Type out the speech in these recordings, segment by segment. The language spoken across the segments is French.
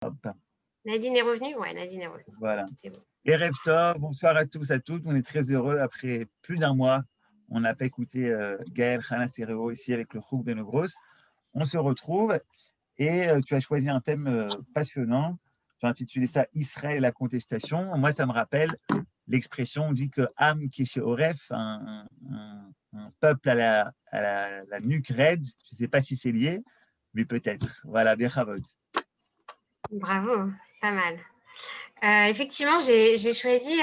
Hop, Nadine est revenue? Ouais, Nadine est revenue. voilà. Tout est bon. Erev Tov, bonsoir à tous, à toutes. On est très heureux. Après plus d'un mois, on n'a pas écouté Gaël Hana Sereo ici avec le Chouk de Negros. On se retrouve et tu as choisi un thème passionnant. Tu as intitulé ça Israël et la contestation. Moi, ça me rappelle l'expression, on dit que Am Keshe Oref, un peuple la nuque raide. Je ne sais pas si c'est lié, mais peut-être. Voilà, bien Chavod. Bravo, pas mal. Effectivement, j'ai choisi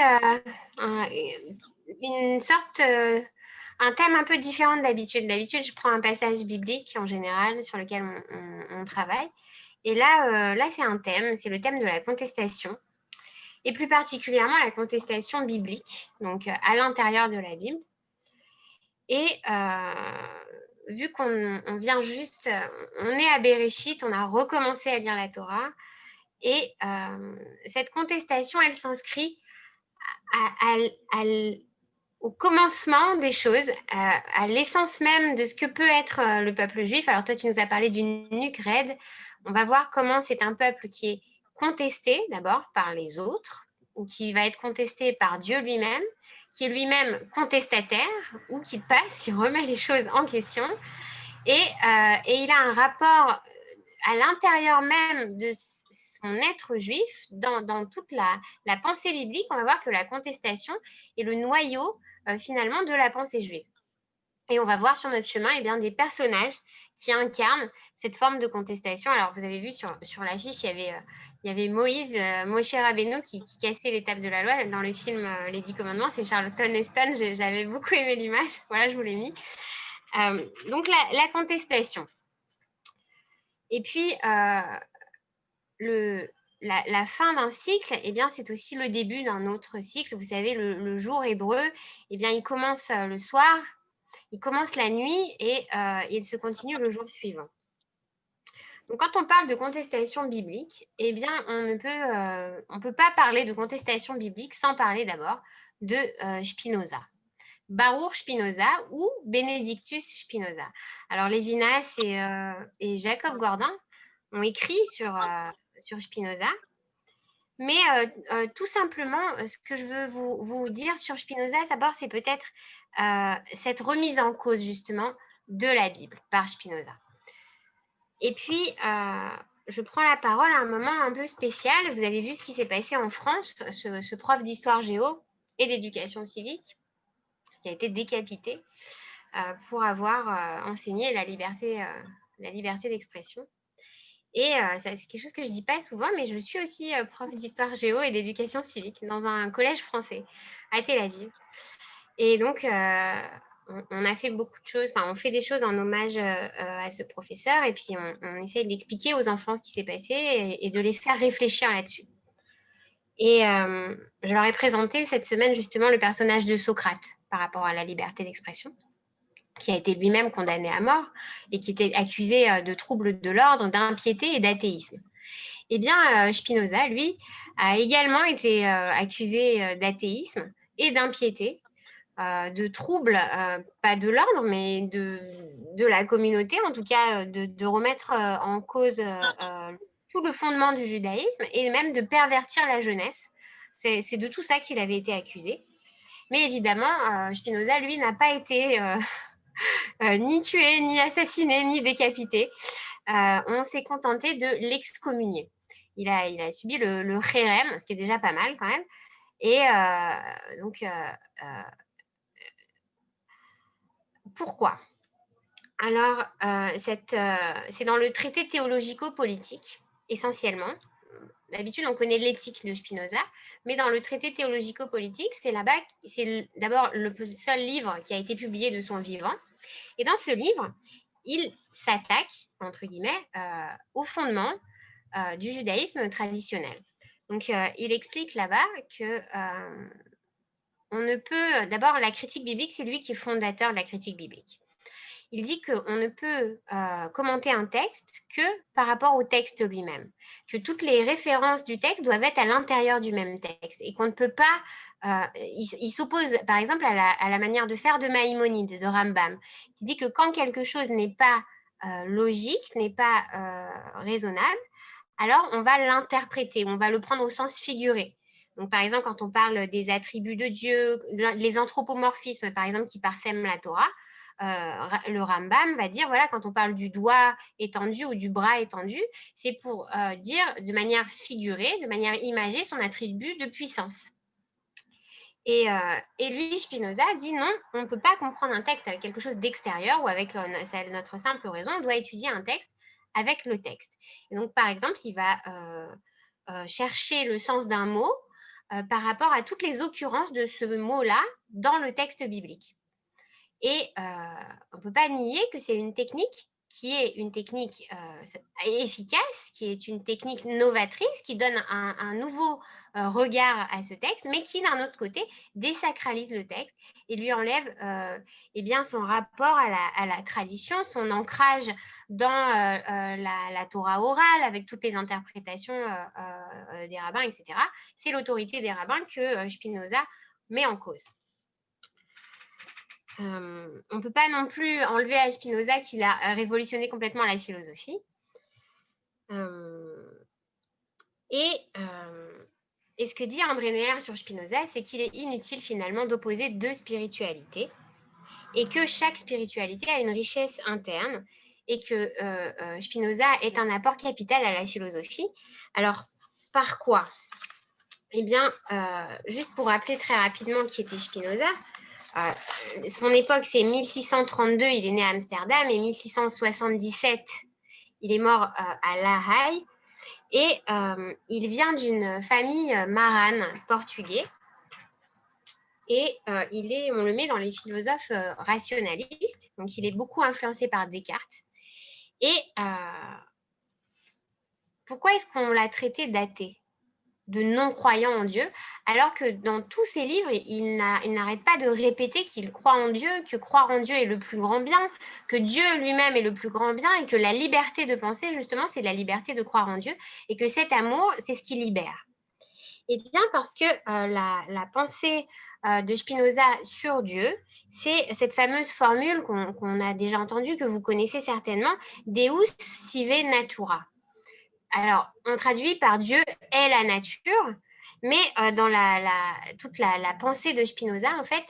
une sorte, un thème un peu différent d'habitude. D'habitude, je prends un passage biblique en général sur lequel on travaille. Et là, c'est un thème, c'est le thème de la contestation. Et plus particulièrement la contestation biblique, donc à l'intérieur de la Bible. Et vu qu'on vient juste, on est à Bereshit, on a recommencé à lire la Torah. Et cette contestation, elle s'inscrit au commencement des choses, à l'essence même de ce que peut être le peuple juif. Alors toi, tu nous as parlé d'une nuque raide. On va voir comment c'est un peuple qui est contesté d'abord par les autres, ou qui va être contesté par Dieu lui-même, qui est lui-même contestataire, ou qui passe, il remet les choses en question. Et il a un rapport à l'intérieur même de son être juif, dans toute la pensée biblique, on va voir que la contestation est le noyau finalement de la pensée juive. Et on va voir sur notre chemin des personnages qui incarnent cette forme de contestation. Alors, vous avez vu sur l'affiche, il y avait Moïse, Moshe Rabbeinu qui cassait les tables de la loi. Dans le film Les 10 Commandements, c'est Charlton Heston. J'avais beaucoup aimé l'image. Voilà, je vous l'ai mis. Donc, la contestation. Et puis, la fin d'un cycle, c'est aussi le début d'un autre cycle. Vous savez, le jour hébreu, il commence le soir, il commence la nuit et il se continue le jour suivant. Donc, quand on parle de contestation biblique, on ne peut pas parler de contestation biblique sans parler d'abord de Spinoza. Baruch Spinoza ou Benedictus Spinoza. Alors, Lévinas et Jacob Gordin ont écrit sur Spinoza. Mais tout simplement, ce que je veux vous dire sur Spinoza, d'abord, c'est peut-être cette remise en cause, justement, de la Bible par Spinoza. Et puis, je prends la parole à un moment un peu spécial. Vous avez vu ce qui s'est passé en France, ce prof d'histoire géo et d'éducation civique qui a été décapité pour avoir enseigné la liberté d'expression. Et c'est quelque chose que je ne dis pas souvent, mais je suis aussi prof d'histoire géo et d'éducation civique dans un collège français à Tel Aviv. Et donc, on a fait beaucoup de choses, on fait des choses en hommage à ce professeur, et puis on essaye d'expliquer aux enfants ce qui s'est passé et de les faire réfléchir là-dessus. Et je leur ai présenté cette semaine justement le personnage de Socrate par rapport à la liberté d'expression, qui a été lui-même condamné à mort et qui était accusé de troubles de l'ordre, d'impiété et d'athéisme. Eh bien, Spinoza, lui, a également été accusé d'athéisme et d'impiété, de troubles, pas de l'ordre, mais de la communauté, en tout cas, de remettre en cause tout le fondement du judaïsme et même de pervertir la jeunesse. C'est de tout ça qu'il avait été accusé. Mais évidemment, Spinoza, lui, n'a pas été ni tué, ni assassiné, ni décapité. On s'est contenté de l'excommunier. Il a subi le kherem, ce qui est déjà pas mal quand même. Et pourquoi? Alors, c'est dans le traité théologico-politique, essentiellement. D'habitude, on connaît l'éthique de Spinoza, mais dans le traité théologico-politique, c'est d'abord le seul livre qui a été publié de son vivant. Et dans ce livre, il s'attaque, entre guillemets, au fondement du judaïsme traditionnel. Donc, il explique là-bas que on ne peut... D'abord, la critique biblique, c'est lui qui est fondateur de la critique biblique. Il dit qu'on ne peut commenter un texte que par rapport au texte lui-même, que toutes les références du texte doivent être à l'intérieur du même texte et qu'on ne peut pas... il s'oppose, par exemple, à la manière de faire de Maïmonide, de Rambam, qui dit que quand quelque chose n'est pas logique, n'est pas raisonnable, alors on va l'interpréter, on va le prendre au sens figuré. Donc, par exemple, quand on parle des attributs de Dieu, les anthropomorphismes, par exemple, qui parsèment la Torah, le Rambam va dire, voilà, quand on parle du doigt étendu ou du bras étendu, c'est pour dire de manière figurée, de manière imagée, son attribut de puissance. Et lui, Spinoza dit non, on ne peut pas comprendre un texte avec quelque chose d'extérieur ou avec notre simple raison, on doit étudier un texte avec le texte. Et donc, par exemple, il va chercher le sens d'un mot par rapport à toutes les occurrences de ce mot-là dans le texte biblique. Et on ne peut pas nier que c'est une technique qui est une technique efficace, qui est une technique novatrice, qui donne un nouveau regard à ce texte, mais qui, d'un autre côté, désacralise le texte et lui enlève son rapport à la tradition, son ancrage dans la Torah orale, avec toutes les interprétations des rabbins, etc. C'est l'autorité des rabbins que Spinoza met en cause. On ne peut pas non plus enlever à Spinoza qu'il a révolutionné complètement la philosophie. Et ce que dit André Neher sur Spinoza, c'est qu'il est inutile finalement d'opposer deux spiritualités et que chaque spiritualité a une richesse interne et que Spinoza est un apport capital à la philosophie. Alors, par quoi? Eh bien, juste pour rappeler très rapidement qui était Spinoza, son époque, c'est 1632, il est né à Amsterdam, et 1677, il est mort à La Haye. Et il vient d'une famille marane portugais. Et on le met dans les philosophes rationalistes. Donc, il est beaucoup influencé par Descartes. Et pourquoi est-ce qu'on l'a traité d'athée, de non-croyant en Dieu, alors que dans tous ses livres, il n'arrête pas de répéter qu'il croit en Dieu, que croire en Dieu est le plus grand bien, que Dieu lui-même est le plus grand bien et que la liberté de penser, justement, c'est la liberté de croire en Dieu et que cet amour, c'est ce qui libère. Eh bien, parce que la pensée de Spinoza sur Dieu, c'est cette fameuse formule qu'on a déjà entendue, que vous connaissez certainement, Deus sive natura. Alors, on traduit par Dieu est la nature, mais dans toute la pensée de Spinoza, en fait,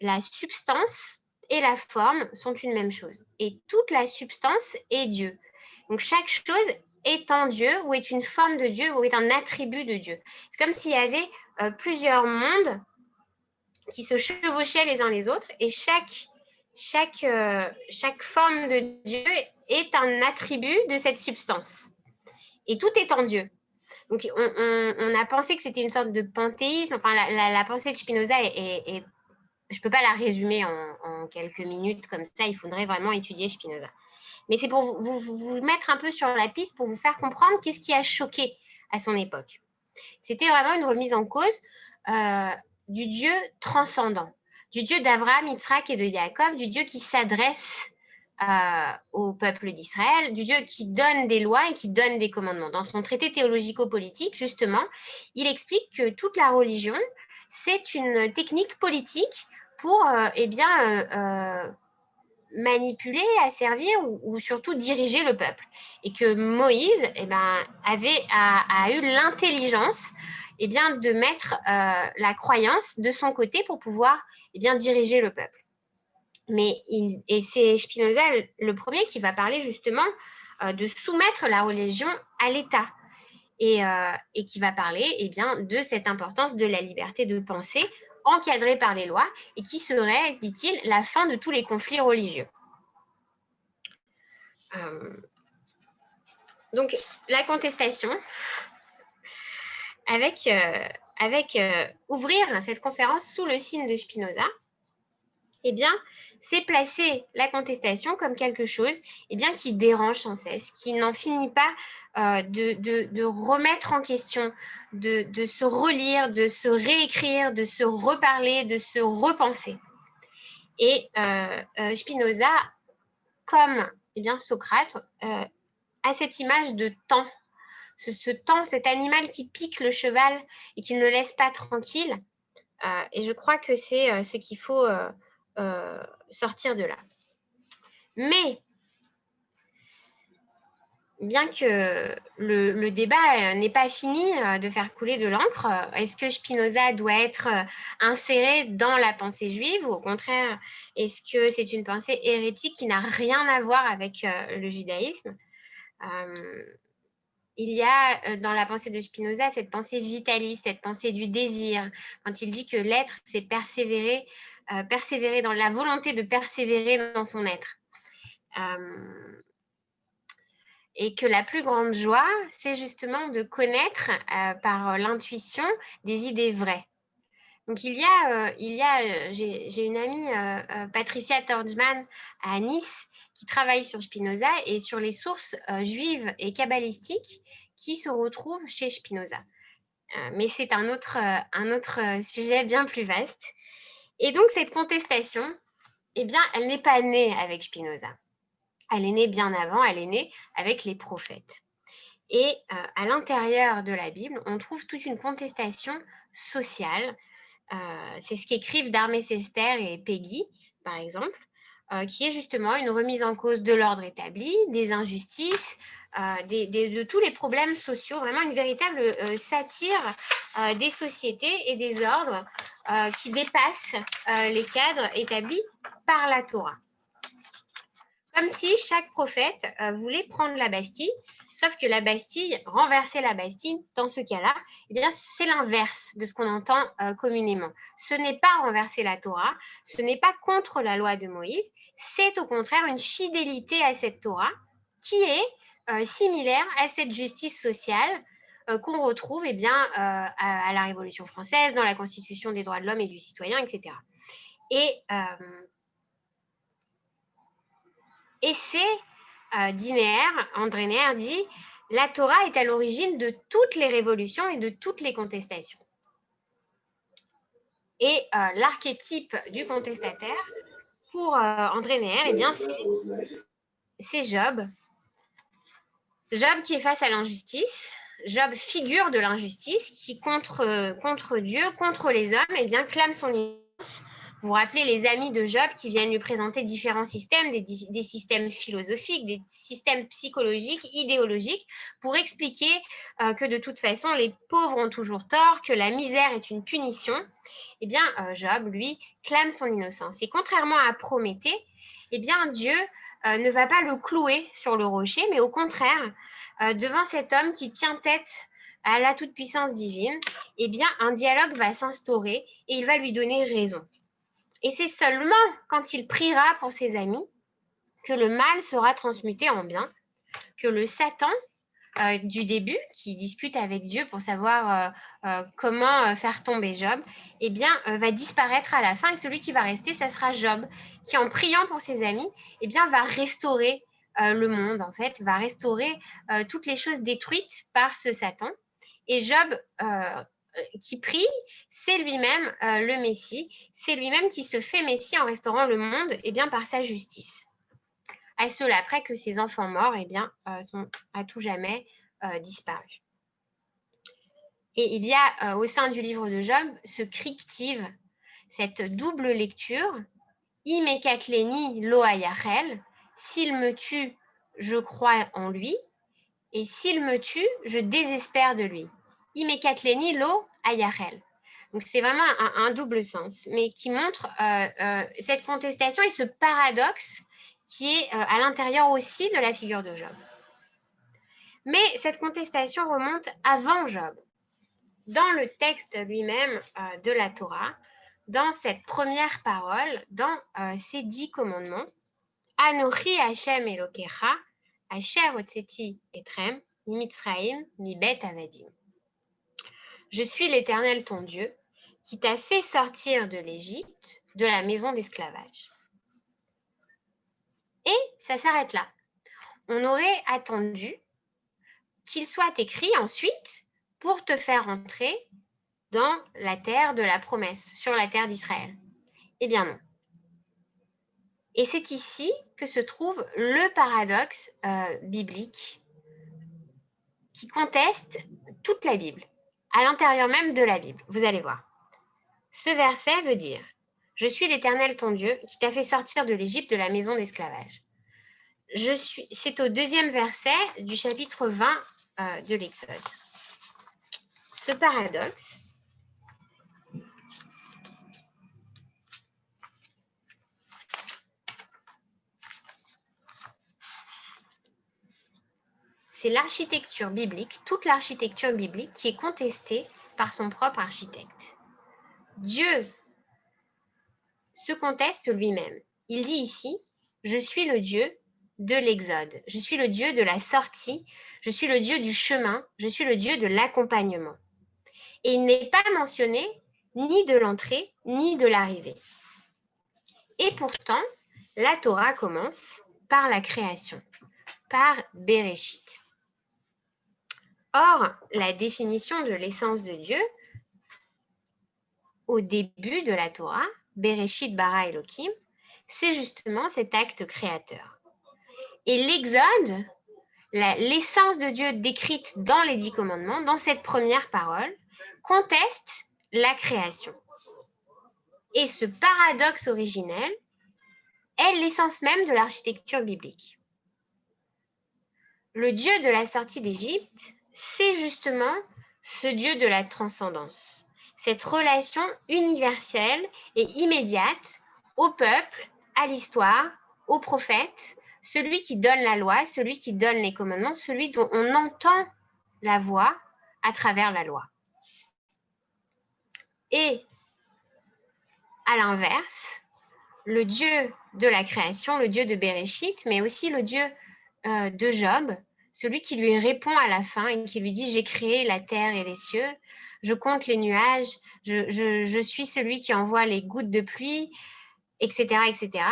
la substance et la forme sont une même chose. Et toute la substance est Dieu. Donc, chaque chose est en Dieu ou est une forme de Dieu ou est un attribut de Dieu. C'est comme s'il y avait plusieurs mondes qui se chevauchaient les uns les autres et chaque forme de Dieu est un attribut de cette substance. Et tout est en Dieu. Donc, on a pensé que c'était une sorte de panthéisme. Enfin, la pensée de Spinoza je ne peux pas la résumer en quelques minutes comme ça. Il faudrait vraiment étudier Spinoza. Mais c'est pour vous mettre un peu sur la piste, pour vous faire comprendre qu'est-ce qui a choqué à son époque. C'était vraiment une remise en cause du Dieu transcendant, du Dieu d'Abraham, Yitzhak et de Yaakov, du Dieu qui s'adresse au peuple d'Israël, du Dieu qui donne des lois et qui donne des commandements. Dans son traité théologico-politique, justement, il explique que toute la religion, c'est une technique politique pour manipuler, asservir ou surtout diriger le peuple. Et que Moïse a eu l'intelligence de mettre la croyance de son côté pour pouvoir diriger le peuple. Et c'est Spinoza le premier qui va parler justement de soumettre la religion à l'État et qui va parler de cette importance de la liberté de penser encadrée par les lois et qui serait, dit-il, la fin de tous les conflits religieux. Donc, la contestation, avec ouvrir cette conférence sous le signe de Spinoza, c'est placer la contestation comme quelque chose qui dérange sans cesse, qui n'en finit pas de remettre en question, de se relire, de se réécrire, de se reparler, de se repenser. Et Spinoza, comme Socrate, a cette image de temps. Ce temps, cet animal qui pique le cheval et qui ne le laisse pas tranquille. Et je crois que c'est ce qu'il faut sortir de là. Mais bien que le débat n'est pas fini de faire couler de l'encre, est-ce que Spinoza doit être inséré dans la pensée juive ou au contraire, est-ce que c'est une pensée hérétique qui n'a rien à voir avec le judaïsme? Il y a dans la pensée de Spinoza cette pensée vitaliste, cette pensée du désir, quand il dit que l'être, c'est persévérer, persévérer dans la volonté de persévérer dans son être. Et que la plus grande joie, c'est justement de connaître par l'intuition des idées vraies. Donc j'ai une amie, Patricia Torgman, à Nice, qui travaille sur Spinoza et sur les sources juives et kabbalistiques qui se retrouvent chez Spinoza. Mais c'est un autre sujet bien plus vaste. Et donc cette contestation, eh bien, elle n'est pas née avec Spinoza. Elle est née bien avant, elle est née avec les prophètes. Et à l'intérieur de la Bible, on trouve toute une contestation sociale. C'est ce qu'écrivent Darmé Sester et Peggy, par exemple, qui est justement une remise en cause de l'ordre établi, des injustices, de tous les problèmes sociaux, vraiment une véritable satire des sociétés et des ordres qui dépassent les cadres établis par la Torah. Comme si chaque prophète voulait prendre la Bastille, sauf que la Bastille, renverser la Bastille, dans ce cas-là, eh bien, c'est l'inverse de ce qu'on entend communément. Ce n'est pas renverser la Torah, ce n'est pas contre la loi de Moïse, c'est au contraire une fidélité à cette Torah qui est similaire à cette justice sociale qu'on retrouve eh bien, à la Révolution française, dans la Constitution des droits de l'homme et du citoyen, etc. Et c'est, dit Neher, André Neher dit, la Torah est à l'origine de toutes les révolutions et de toutes les contestations. Et l'archétype du contestataire, pour André Neher, eh bien, c'est Job. Job qui est face à l'injustice. Job, figure de l'injustice, qui contre Dieu, contre les hommes, eh bien, clame son innocence. Vous vous rappelez les amis de Job qui viennent lui présenter différents systèmes, des systèmes philosophiques, des systèmes psychologiques, idéologiques, pour expliquer que de toute façon, les pauvres ont toujours tort, que la misère est une punition. Eh bien, Job, lui, clame son innocence. Et contrairement à Prométhée, eh bien, Dieu ne va pas le clouer sur le rocher, mais au contraire, devant cet homme qui tient tête à la toute-puissance divine, eh bien, un dialogue va s'instaurer et il va lui donner raison. Et c'est seulement quand il priera pour ses amis que le mal sera transmuté en bien, que le Satan du début, qui discute avec Dieu pour savoir comment faire tomber Job, eh bien, va disparaître à la fin et celui qui va rester, ça sera Job, qui en priant pour ses amis, eh bien, va restaurer le monde, en fait, va restaurer toutes les choses détruites par ce Satan. Et Job qui prie, c'est lui-même le Messie, c'est lui-même qui se fait Messie en restaurant le monde eh bien, par sa justice. À cela après que ses enfants morts eh bien, sont à tout jamais disparus. Et il y a au sein du livre de Job ce crictive, cette double lecture, Imekatleni lo hayachel, s'il me tue, je crois en lui, et s'il me tue, je désespère de lui. Imekatleni lo hayachel. Donc c'est vraiment un double sens, mais qui montre cette contestation et ce paradoxe qui est à l'intérieur aussi de la figure de Job. Mais cette contestation remonte avant Job. Dans le texte lui-même de la Torah, dans cette première parole, dans ces 10 commandements, Anochi Hashem Elokecha, Asher Hotzeti Etrem, Mimitzraim, Mibet Avadim. Je suis l'Éternel ton Dieu, qui t'a fait sortir de l'Égypte, de la maison d'esclavage. Et ça s'arrête là. On aurait attendu qu'il soit écrit ensuite pour te faire entrer dans la terre de la promesse, sur la terre d'Israël. Eh bien non. Et c'est ici que se trouve le paradoxe biblique qui conteste toute la Bible, à l'intérieur même de la Bible. Vous allez voir. Ce verset veut dire « Je suis l'Éternel ton Dieu qui t'a fait sortir de l'Égypte de la maison d'esclavage ». c'est au 2e verset du chapitre 20 de l'Exode. Ce paradoxe, c'est l'architecture biblique, toute l'architecture biblique qui est contestée par son propre architecte. Dieu se conteste lui-même. Il dit ici, je suis le Dieu de l'Exode, je suis le Dieu de la sortie, je suis le Dieu du chemin, je suis le Dieu de l'accompagnement. Et il n'est pas mentionné ni de l'entrée, ni de l'arrivée. Et pourtant, la Torah commence par la création, par Bereshit. Or, la définition de l'essence de Dieu, au début de la Torah, Bereshit bara Elohim, c'est justement cet acte créateur. Et l'Exode, l'essence de Dieu décrite dans les 10 commandements, dans cette première parole, conteste la création. Et ce paradoxe originel est l'essence même de l'architecture biblique. Le Dieu de la sortie d'Égypte, c'est justement ce Dieu de la transcendance, cette relation universelle et immédiate au peuple, à l'histoire, aux prophètes, celui qui donne la loi, celui qui donne les commandements, celui dont on entend la voix à travers la loi. Et à l'inverse, le Dieu de la création, le Dieu de Bereshit, mais aussi le Dieu de Job, celui qui lui répond à la fin et qui lui dit « J'ai créé la terre et les cieux, je compte les nuages, je suis celui qui envoie les gouttes de pluie, etc. etc. »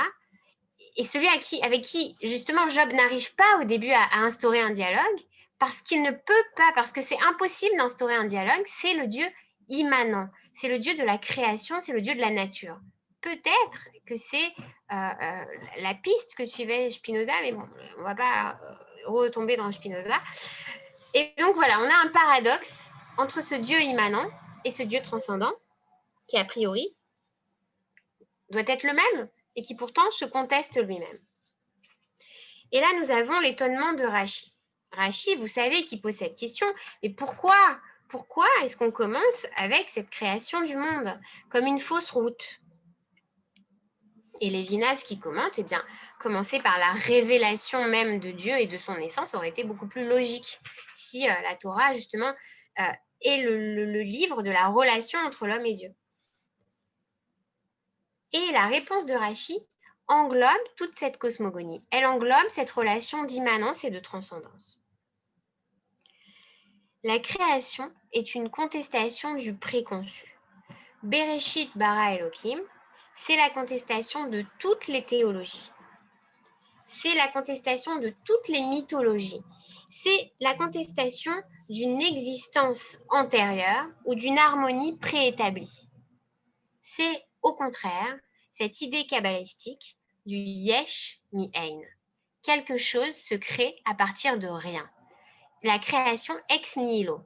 Et celui avec qui, justement, Job n'arrive pas au début à instaurer un dialogue, parce qu'il ne peut pas, parce que c'est impossible d'instaurer un dialogue, c'est le Dieu immanent, c'est le Dieu de la création, c'est le Dieu de la nature. Peut-être que c'est la piste que suivait Spinoza, mais bon, on ne va pas retomber dans Spinoza. Et donc voilà, on a un paradoxe entre ce Dieu immanent et ce Dieu transcendant, qui a priori doit être le même, et qui pourtant se conteste lui-même. Et là, nous avons l'étonnement de Rashi. Rashi, vous savez, qui pose cette question, mais pourquoi est-ce qu'on commence avec cette création du monde comme une fausse route? Et Lévinas qui commente, eh bien, commencer par la révélation même de Dieu et de son essence aurait été beaucoup plus logique si la Torah, justement, est le livre de la relation entre l'homme et Dieu. Et la réponse de Rashi englobe toute cette cosmogonie. Elle englobe cette relation d'immanence et de transcendance. La création est une contestation du préconçu. Bereshit bara Elohim, c'est la contestation de toutes les théologies. C'est la contestation de toutes les mythologies. C'est la contestation d'une existence antérieure ou d'une harmonie préétablie. C'est au contraire cette idée kabbalistique du yesh mi-ein. Quelque chose se crée à partir de rien. La création ex nihilo.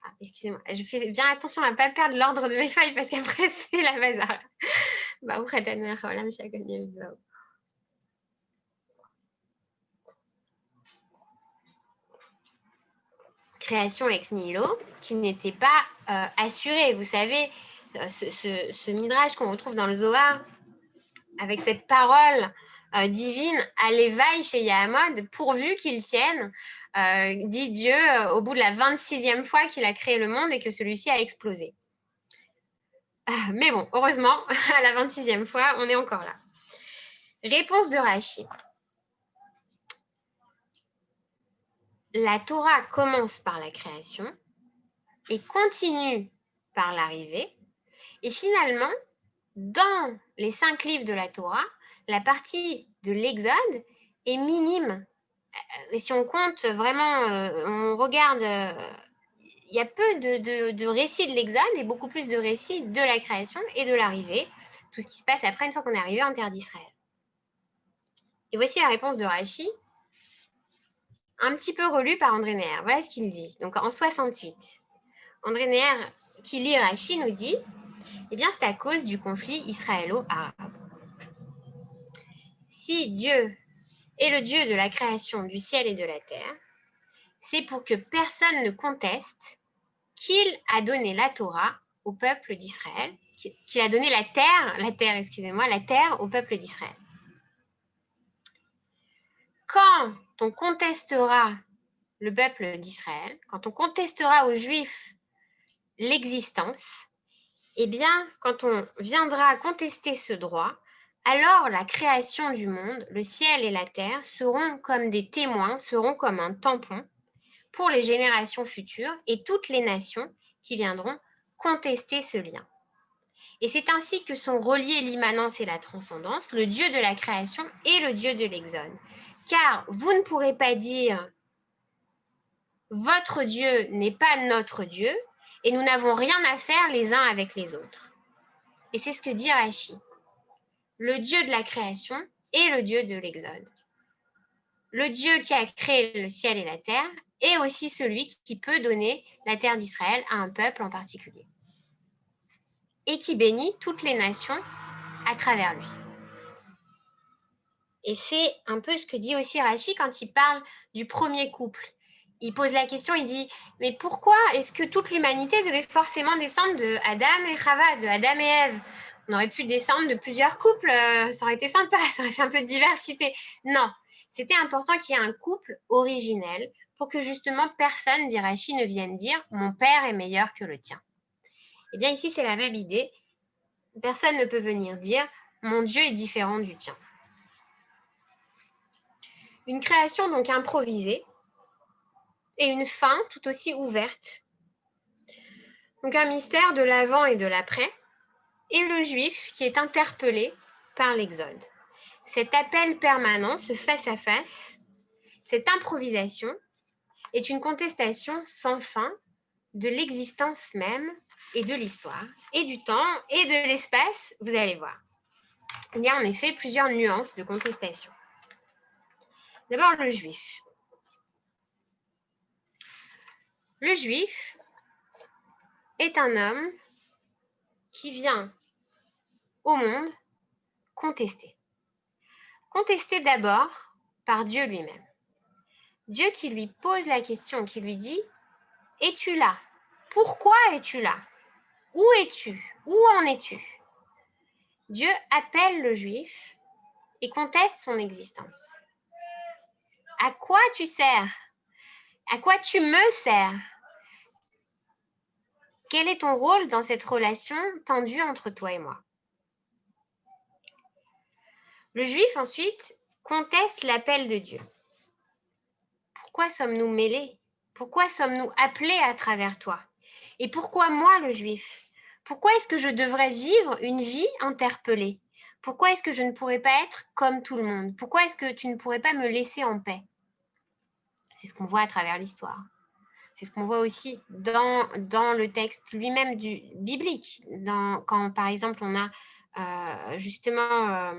Ah, excusez-moi, je fais bien attention à ne pas perdre l'ordre de mes feuilles parce qu'après c'est la bazar. Création ex nihilo qui n'était pas assurée. Vous savez, ce midrash qu'on retrouve dans le Zohar avec cette parole divine à l'éveil chez Yahamod, pourvu qu'il tienne, dit Dieu au bout de la 26e fois qu'il a créé le monde et que celui-ci a explosé. Mais bon, heureusement, à la 26e fois, on est encore là. Réponse de Rashi. La Torah commence par la création et continue par l'arrivée. Et finalement, dans les 5 livres de la Torah, la partie de l'Exode est minime. Et si on compte vraiment, on regarde, il y a peu de récits de l'Exode et beaucoup plus de récits de la création et de l'arrivée, tout ce qui se passe après une fois qu'on est arrivé en terre d'Israël. Et voici la réponse de Rashi, un petit peu relue par André Neher. Voilà ce qu'il dit. Donc en 68, André Neher qui lit Rashi nous dit, eh bien, c'est à cause du conflit israélo-arabe. Si Dieu est le Dieu de la création du ciel et de la terre, c'est pour que personne ne conteste qu'il a donné la Torah au peuple d'Israël, qu'il a donné la terre au peuple d'Israël. Quand on contestera le peuple d'Israël, quand on contestera aux Juifs l'existence, eh bien, quand on viendra contester ce droit, alors la création du monde, le ciel et la terre seront comme des témoins, seront comme un tampon pour les générations futures et toutes les nations qui viendront contester ce lien. Et c'est ainsi que sont reliés l'immanence et la transcendance, le Dieu de la création et le Dieu de l'exode. Car vous ne pourrez pas dire « Votre Dieu n'est pas notre Dieu » et nous n'avons rien à faire les uns avec les autres. Et c'est ce que dit Rashi. Le Dieu de la création et le Dieu de l'exode. Le Dieu qui a créé le ciel et la terre est aussi celui qui peut donner la terre d'Israël à un peuple en particulier. Et qui bénit toutes les nations à travers lui. Et c'est un peu ce que dit aussi Rashi quand il parle du premier couple. Il pose la question, il dit, mais pourquoi est-ce que toute l'humanité devait forcément descendre de Adam et Chava, de Adam et Ève? On aurait pu descendre de plusieurs couples, ça aurait été sympa, ça aurait fait un peu de diversité. Non, c'était important qu'il y ait un couple originel pour que justement personne, dit Rashi, ne vienne dire « mon père est meilleur que le tien ». Eh bien ici, c'est la même idée. Personne ne peut venir dire « mon Dieu est différent du tien ». Une création donc improvisée et une fin tout aussi ouverte. Donc un mystère de l'avant et de l'après, et le juif qui est interpellé par l'Exode. Cet appel permanent, ce face-à-face, cette improvisation est une contestation sans fin de l'existence même et de l'histoire, et du temps et de l'espace, vous allez voir. Il y a en effet plusieurs nuances de contestation. D'abord le juif. Le juif est un homme qui vient au monde contester. Contester d'abord par Dieu lui-même. Dieu qui lui pose la question, qui lui dit « Es-tu là? Pourquoi es-tu là? Où es-tu? Où en es-tu » Dieu appelle le juif et conteste son existence. À quoi tu sers? À quoi tu me sers? Quel est ton rôle dans cette relation tendue entre toi et moi? Le juif ensuite conteste l'appel de Dieu. Pourquoi sommes-nous mêlés? Pourquoi sommes-nous appelés à travers toi? Et pourquoi moi, le juif? Pourquoi est-ce que je devrais vivre une vie interpellée? Pourquoi est-ce que je ne pourrais pas être comme tout le monde? Pourquoi est-ce que tu ne pourrais pas me laisser en paix? C'est ce qu'on voit à travers l'histoire. C'est ce qu'on voit aussi dans le texte lui-même biblique. Quand, par exemple, on a justement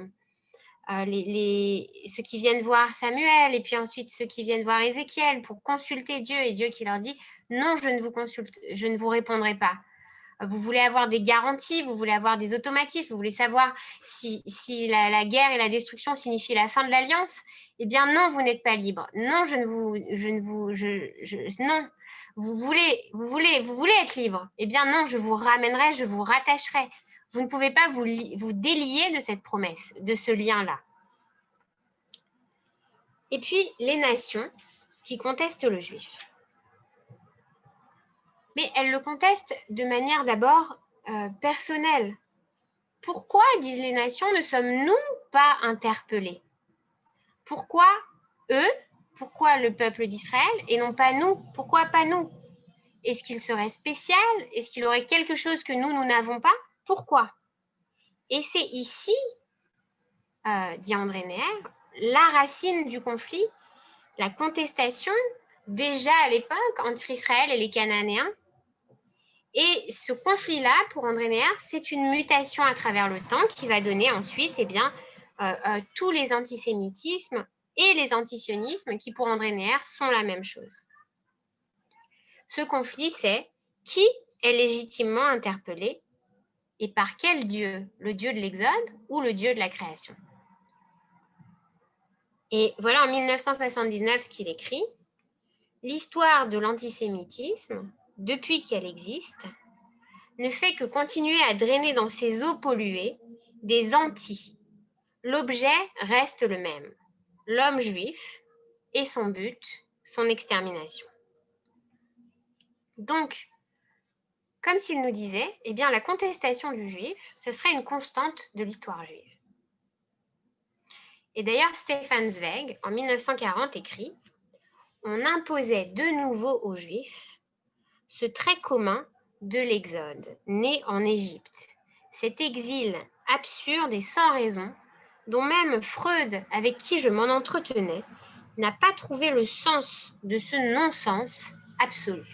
ceux qui viennent voir Samuel et puis ensuite ceux qui viennent voir Ézéchiel pour consulter Dieu et Dieu qui leur dit « Non, je ne vous répondrai pas ». Vous voulez avoir des garanties, vous voulez avoir des automatismes, vous voulez savoir si la guerre et la destruction signifient la fin de l'alliance. Eh bien non, vous n'êtes pas libre. Non, non. Vous voulez être libre. Eh bien non, je vous ramènerai, je vous rattacherai. Vous ne pouvez pas vous délier de cette promesse, de ce lien-là. Et puis, les nations qui contestent le juif. Mais elles le contestent de manière d'abord personnelle. Pourquoi, disent les nations, ne sommes-nous pas interpellés? Pourquoi eux? Pourquoi le peuple d'Israël et non pas nous? Pourquoi pas nous? Est-ce qu'il serait spécial? Est-ce qu'il aurait quelque chose que nous n'avons pas? Pourquoi? Et c'est ici, dit André Neher, la racine du conflit, la contestation, déjà à l'époque, entre Israël et les Cananéens. Et ce conflit-là, pour André Neher, c'est une mutation à travers le temps qui va donner ensuite tous les antisémitismes et les antisionismes qui, pour André Neher, sont la même chose. Ce conflit, c'est qui est légitimement interpellé. Et par quel Dieu? Le Dieu de l'Exode ou le Dieu de la création? Et voilà en 1979 ce qu'il écrit. L'histoire de l'antisémitisme, depuis qu'elle existe, ne fait que continuer à drainer dans ses eaux polluées des antis. L'objet reste le même, l'homme juif et son but, son extermination. Donc, comme s'il nous disait, eh bien, la contestation du juif, ce serait une constante de l'histoire juive. Et d'ailleurs, Stefan Zweig, en 1940, écrit « On imposait de nouveau aux Juifs ce trait commun de l'Exode, né en Égypte, cet exil absurde et sans raison, dont même Freud, avec qui je m'en entretenais, n'a pas trouvé le sens de ce non-sens absolu. »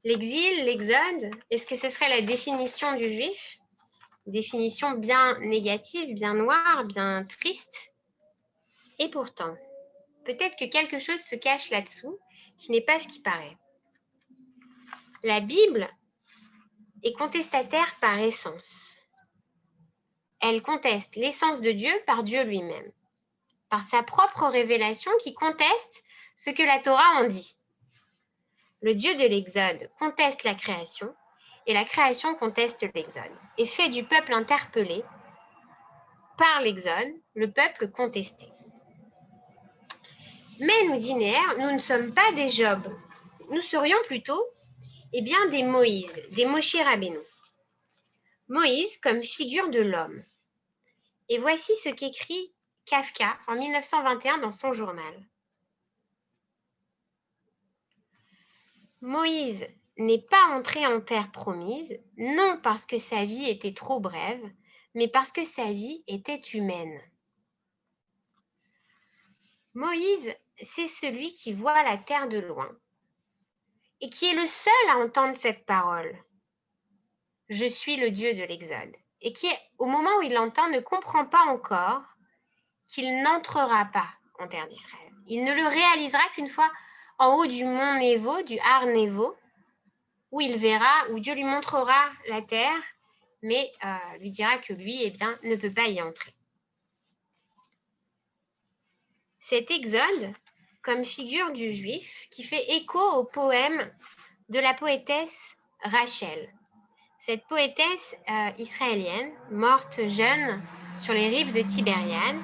L'exil, l'exode, est-ce que ce serait la définition du juif? Définition bien négative, bien noire, bien triste. Et pourtant, peut-être que quelque chose se cache là-dessous qui n'est pas ce qui paraît. La Bible est contestataire par essence. Elle conteste l'essence de Dieu par Dieu lui-même, par sa propre révélation qui conteste ce que la Torah en dit. Le Dieu de l'Exode conteste la création et la création conteste l'Exode et fait du peuple interpellé par l'Exode le peuple contesté. Mais, nous dit Néher, nous ne sommes pas des Job. Nous serions plutôt des Moïse, des Moshe Rabbeinu. Moïse comme figure de l'homme. Et voici ce qu'écrit Kafka en 1921 dans son journal. Moïse n'est pas entré en terre promise, non parce que sa vie était trop brève, mais parce que sa vie était humaine. Moïse, c'est celui qui voit la terre de loin et qui est le seul à entendre cette parole. Je suis le Dieu de l'Exode. Et qui, au moment où il l'entend, ne comprend pas encore qu'il n'entrera pas en terre d'Israël. Il ne le réalisera qu'une fois en haut du mont Névo, du Har Névo, où il verra, où Dieu lui montrera la terre, mais lui dira que lui, ne peut pas y entrer. Cet exode, comme figure du juif, qui fait écho au poème de la poétesse Rachel. Cette poétesse israélienne, morte jeune sur les rives de Tibériade,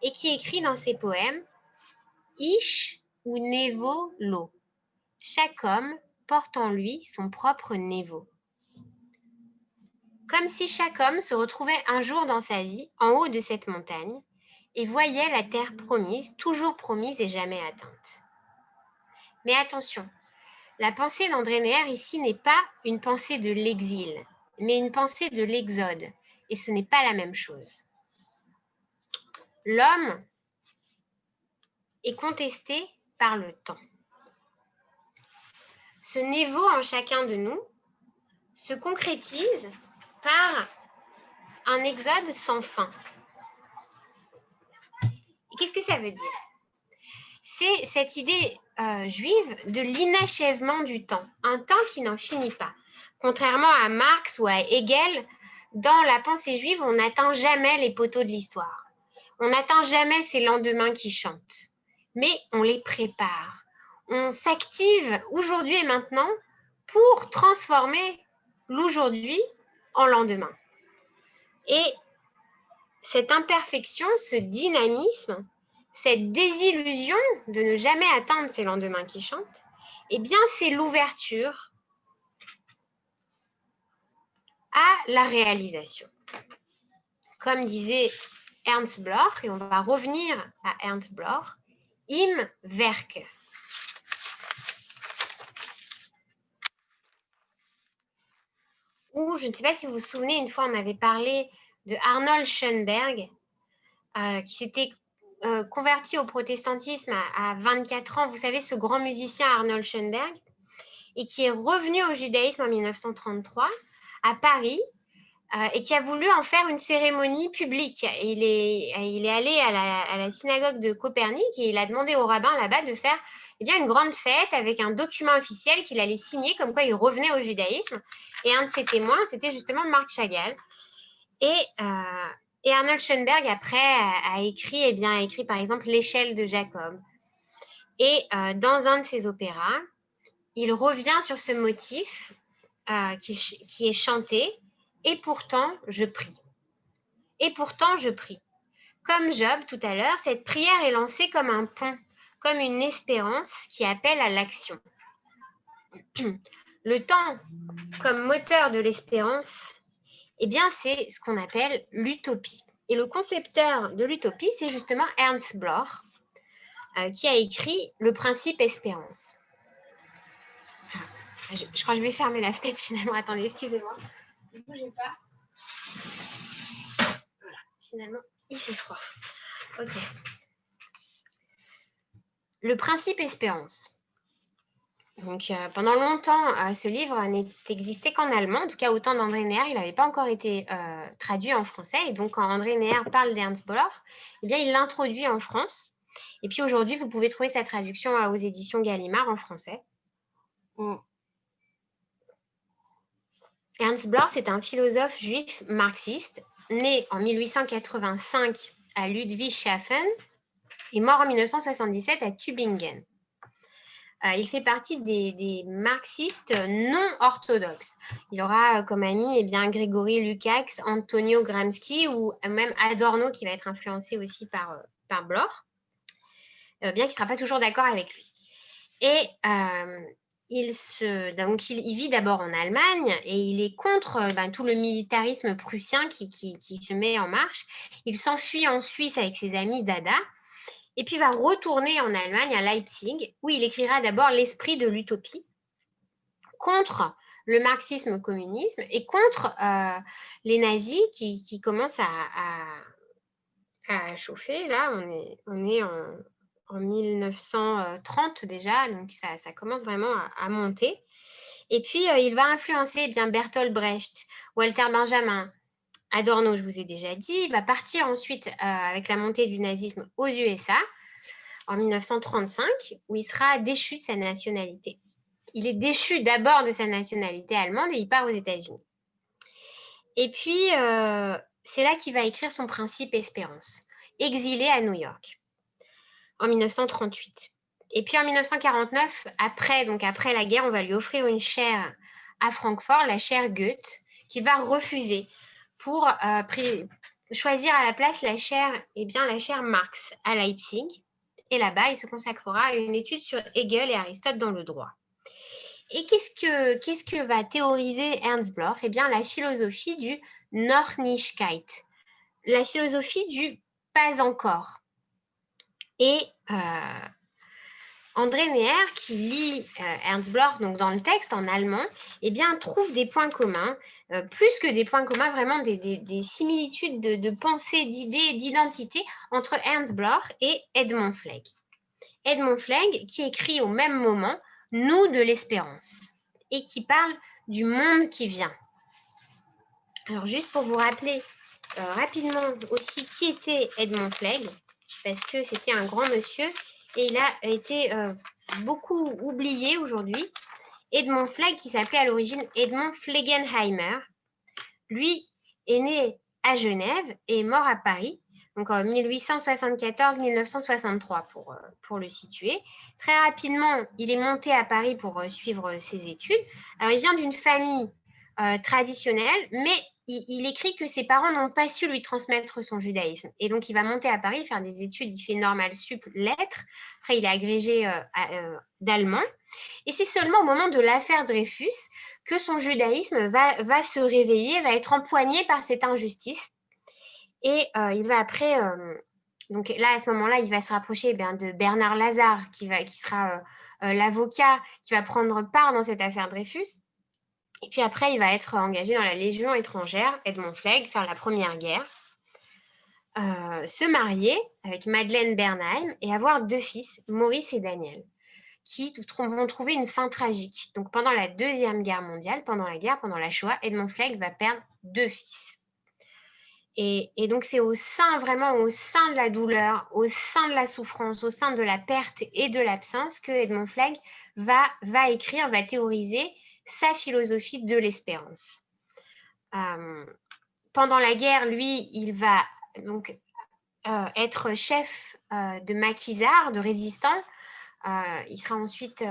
et qui écrit dans ses poèmes « Ish ou Nevo lo ». Chaque homme porte en lui son propre Nevo. Comme si chaque homme se retrouvait un jour dans sa vie en haut de cette montagne et voyait la terre promise, toujours promise et jamais atteinte. Mais attention, la pensée d'André Néher ici n'est pas une pensée de l'exil, mais une pensée de l'exode, et ce n'est pas la même chose. L'homme est contesté par le temps. Ce Névo en chacun de nous se concrétise par un exode sans fin. Et qu'est-ce que ça veut dire? C'est cette idée juive de l'inachèvement du temps, un temps qui n'en finit pas. Contrairement à Marx ou à Hegel, dans la pensée juive, on n'atteint jamais les poteaux de l'histoire. On n'atteint jamais ces lendemains qui chantent, mais on les prépare. On s'active aujourd'hui et maintenant pour transformer l'aujourd'hui en lendemain. Et cette imperfection, ce dynamisme, cette désillusion de ne jamais atteindre ces lendemains qui chantent, c'est l'ouverture à la réalisation. Comme disait Ernst Bloch, et on va revenir à Ernst Bloch, im Werk. Ou, je ne sais pas si vous vous souvenez, une fois on avait parlé de Arnold Schoenberg, qui s'était converti au protestantisme à 24 ans. Vous savez, ce grand musicien Arnold Schoenberg, et qui est revenu au judaïsme en 1933 à Paris, et qui a voulu en faire une cérémonie publique. Il est allé à la synagogue de Copernic et il a demandé au rabbin là-bas de faire une grande fête avec un document officiel qu'il allait signer comme quoi il revenait au judaïsme. Et un de ses témoins, c'était justement Marc Chagall. Et Arnold Schoenberg, après, a écrit par exemple L'échelle de Jacob. Et dans un de ses opéras, il revient sur ce motif qui est chanté. Et pourtant, je prie. Et pourtant, je prie. Comme Job tout à l'heure, cette prière est lancée comme un pont, comme une espérance qui appelle à l'action. Le temps comme moteur de l'espérance, c'est ce qu'on appelle l'utopie. Et le concepteur de l'utopie, c'est justement Ernst Bloch, qui a écrit Le principe espérance. Je crois que je vais fermer la fenêtre finalement. Attendez, excusez-moi. Ne bougez pas. Voilà, finalement, il fait froid. Ok. Le principe espérance. Donc, pendant longtemps, ce livre n'existait qu'en allemand, en tout cas au temps d'André Neher, il n'avait pas encore été traduit en français. Et donc, quand André Neher parle d'Ernst Bloch, il l'introduit en France. Et puis aujourd'hui, vous pouvez trouver sa traduction aux éditions Gallimard en français. Ernst Bloch, c'est un philosophe juif marxiste, né en 1885 à Ludwigshafen et mort en 1977 à Tübingen. Il fait partie des marxistes non orthodoxes. Il aura comme ami Grégory Lukács, Antonio Gramsci ou même Adorno qui va être influencé aussi par Bloch, bien qu'il ne sera pas toujours d'accord avec lui. Et il vit d'abord en Allemagne et il est contre tout le militarisme prussien qui se met en marche. Il s'enfuit en Suisse avec ses amis Dada. Et puis, il va retourner en Allemagne, à Leipzig, où il écrira d'abord L'esprit de l'utopie contre le marxisme-communisme et contre les nazis qui commencent à chauffer. Là, on est en 1930 déjà, donc ça commence vraiment à monter. Et puis, il va influencer Bertolt Brecht, Walter Benjamin, Adorno, je vous ai déjà dit. Il va partir ensuite avec la montée du nazisme aux USA, en 1935, où il sera déchu de sa nationalité. Il est déchu d'abord de sa nationalité allemande et il part aux États-Unis. Et puis, c'est là qu'il va écrire son principe espérance, exilé à New York, en 1938. Et puis en 1949, après la guerre, on va lui offrir une chaire à Francfort, la chaire Goethe, qu'il va refuser pour choisir à la place la chaire Marx à Leipzig. Et là-bas, il se consacrera à une étude sur Hegel et Aristote dans le droit. Et qu'est-ce que va théoriser Ernst Bloch ? La philosophie du Noch Nichtkeit, la philosophie du pas encore. Et André Neher, qui lit Ernst Bloch donc dans le texte en allemand, trouve des points communs, plus que des points communs, vraiment des similitudes de pensée, d'idées, d'identité entre Ernst Bloch et Edmond Flegg. Edmond Flegg qui écrit au même moment « Nous de l'espérance » et qui parle du monde qui vient. Alors, juste pour vous rappeler rapidement aussi qui était Edmond Flegg, parce que c'était un grand monsieur et il a été beaucoup oublié aujourd'hui. Edmond Flegg, qui s'appelait à l'origine Edmond Flegenheimer, lui est né à Genève et est mort à Paris, donc en 1874-1963 pour le situer. Très rapidement, il est monté à Paris pour suivre ses études. Alors, il vient d'une famille traditionnelle, mais il écrit que ses parents n'ont pas su lui transmettre son judaïsme. Et donc, il va monter à Paris, faire des études, il fait normal sup, lettres. Après, il est agrégé d'allemand. Et c'est seulement au moment de l'affaire Dreyfus que son judaïsme va se réveiller, va être empoigné par cette injustice. Et il va après, donc là, à ce moment-là, il va se rapprocher de Bernard Lazare, qui sera l'avocat qui va prendre part dans cette affaire Dreyfus. Et puis après, il va être engagé dans la Légion étrangère, Edmond Flegg, faire la Première Guerre, se marier avec Madeleine Bernheim et avoir 2 fils, Maurice et Daniel, qui vont trouver une fin tragique. Donc, pendant la Deuxième Guerre mondiale, pendant la Shoah, Edmond Flegg va perdre 2 fils. Et donc, c'est vraiment au sein de la douleur, au sein de la souffrance, au sein de la perte et de l'absence que Edmond Flegg va théoriser sa philosophie de l'espérance. Pendant la guerre, lui, il va donc être chef de maquisards, de résistants. Il sera ensuite,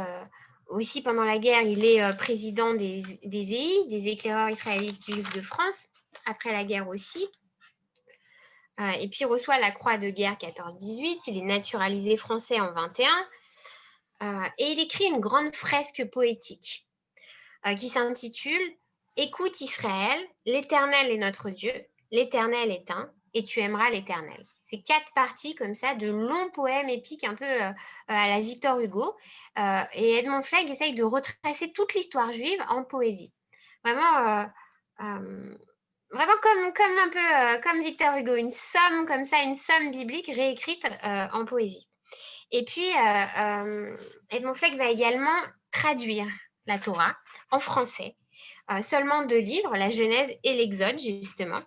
aussi pendant la guerre, il est président des EI, des éclaireurs israélites juifs de France, après la guerre aussi. Et puis, il reçoit la croix de guerre 14-18, il est naturalisé français en 21, et il écrit une grande fresque poétique qui s'intitule « Écoute Israël, l'Éternel est notre Dieu, l'Éternel est un, et tu aimeras l'Éternel ». C'est 4 parties comme ça, de longs poèmes épiques un peu à la Victor Hugo. Et Edmond Flegg essaye de retracer toute l'histoire juive en poésie. Vraiment, comme un peu comme Victor Hugo, une somme biblique réécrite en poésie. Et puis, Edmond Flegg va également traduire la Torah en français, seulement 2 livres, la Genèse et l'Exode, justement,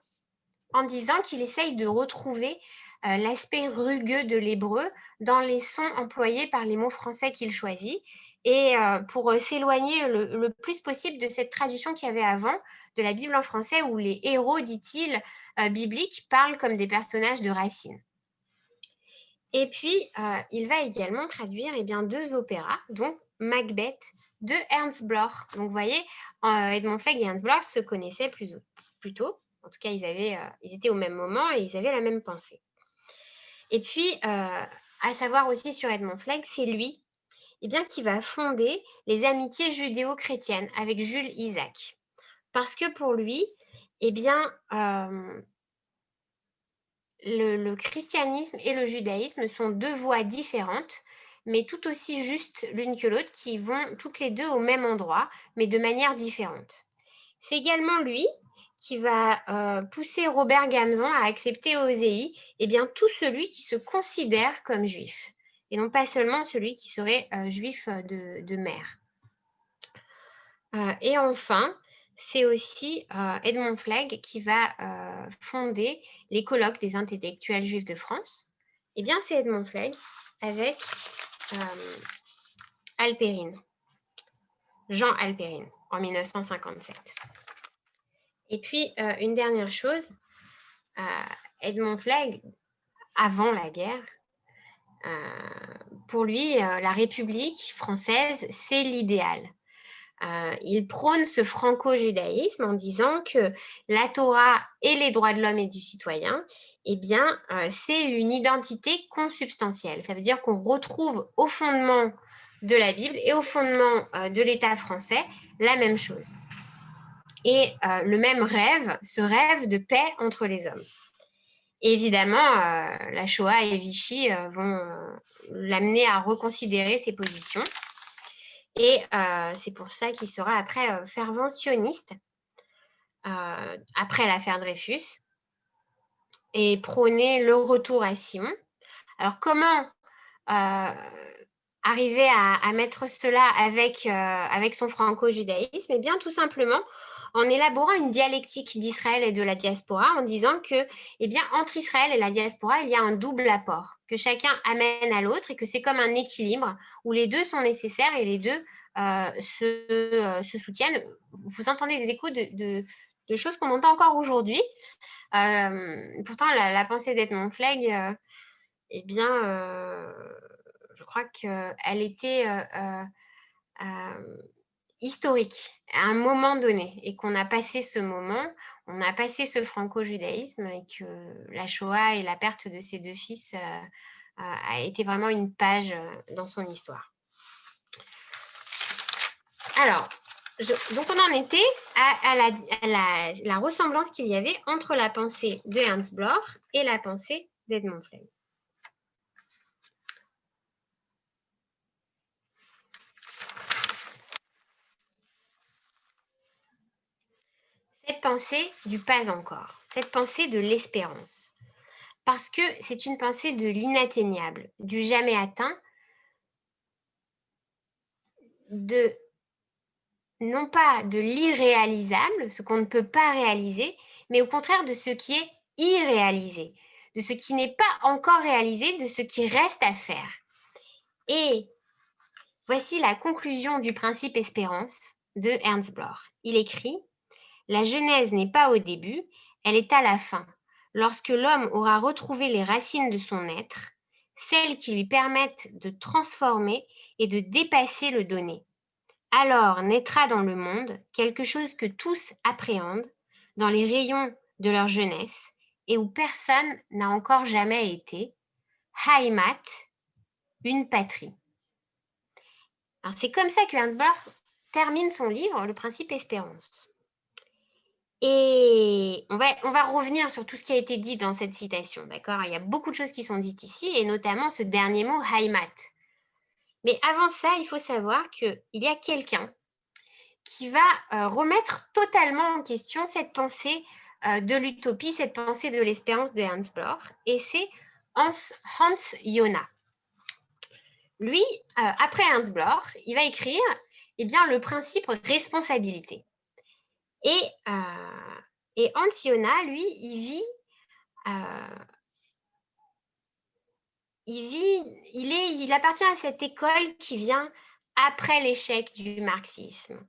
en disant qu'il essaye de retrouver l'aspect rugueux de l'hébreu dans les sons employés par les mots français qu'il choisit, et pour s'éloigner le plus possible de cette traduction qu'il y avait avant de la Bible en français, où les héros, dit-il, bibliques parlent comme des personnages de Racine. Et puis, il va également traduire 2 opéras, dont Macbeth de Ernst Bloch. Donc, vous voyez, Edmond Flegg et Ernst Bloch se connaissaient plus tôt. En tout cas, ils étaient au même moment et ils avaient la même pensée. Et puis, à savoir aussi sur Edmond Flegg, c'est lui qui va fonder les amitiés judéo-chrétiennes avec Jules Isaac. Parce que pour lui, le christianisme et le judaïsme sont 2 voies différentes, mais tout aussi justes l'une que l'autre, qui vont toutes les 2 au même endroit, mais de manière différente. C'est également lui qui va pousser Robert Gamzon à accepter aux EI tout celui qui se considère comme juif, et non pas seulement celui qui serait juif de mère. Et enfin, c'est aussi Edmond Flegg qui va fonder les colloques des intellectuels juifs de France. C'est Edmond Flegg avec Halpérine, Jean Halpérine, en 1957. Et puis, une dernière chose, Edmond Flegg, avant la guerre, pour lui, la République française, c'est l'idéal. Il prône ce franco-judaïsme en disant que la Torah et les droits de l'homme et du citoyen, c'est une identité consubstantielle. Ça veut dire qu'on retrouve au fondement de la Bible et au fondement de l'État français la même chose. Et le même rêve, ce rêve de paix entre les hommes. Évidemment, la Shoah et Vichy vont l'amener à reconsidérer ses positions. Et c'est pour ça qu'il sera après fervent sioniste, après l'affaire Dreyfus, et prôner le retour à Sion. Alors, comment arriver à mettre cela avec son franco-judaïsme? Tout simplement en élaborant une dialectique d'Israël et de la diaspora, en disant que, entre Israël et la diaspora, il y a un double apport, que chacun amène à l'autre, et que c'est comme un équilibre où les 2 sont nécessaires et les 2 se soutiennent. Vous entendez des échos de choses qu'on entend encore aujourd'hui. Pourtant, la pensée d'Edmond Flegg, je crois qu'elle était historique à un moment donné, et qu'on a passé ce moment, on a passé ce franco-judaïsme, et que la Shoah et la perte de ses 2 fils a été vraiment une page dans son histoire. Alors, donc on en était à la ressemblance qu'il y avait entre la pensée de Ernst Bloch et la pensée d'Edmond Flegg. Cette pensée du pas encore, cette pensée de l'espérance, parce que c'est une pensée de l'inatteignable, du jamais atteint, non pas de l'irréalisable, ce qu'on ne peut pas réaliser, mais au contraire de ce qui est irréalisé, de ce qui n'est pas encore réalisé, de ce qui reste à faire. Et voici la conclusion du principe espérance de Ernst Bloch. Il écrit « La genèse n'est pas au début, elle est à la fin, lorsque l'homme aura retrouvé les racines de son être, celles qui lui permettent de transformer et de dépasser le donné. Alors naîtra dans le monde quelque chose que tous appréhendent dans les rayons de leur jeunesse et où personne n'a encore jamais été, Heimat, une patrie. » Alors c'est comme ça que Ernst Bloch termine son livre, Le principe espérance. Et on va revenir sur tout ce qui a été dit dans cette citation, d'accord? Il y a beaucoup de choses qui sont dites ici, et notamment ce dernier mot, Heimat. Mais avant ça, il faut savoir qu'il y a quelqu'un qui va remettre totalement en question cette pensée de l'utopie, cette pensée de l'espérance de Ernst Bloch, et c'est Hans Jonas. Lui, après Ernst Bloch, il va écrire le principe responsabilité. Et Hans Jonas, lui, il appartient à cette école qui vient après l'échec du marxisme.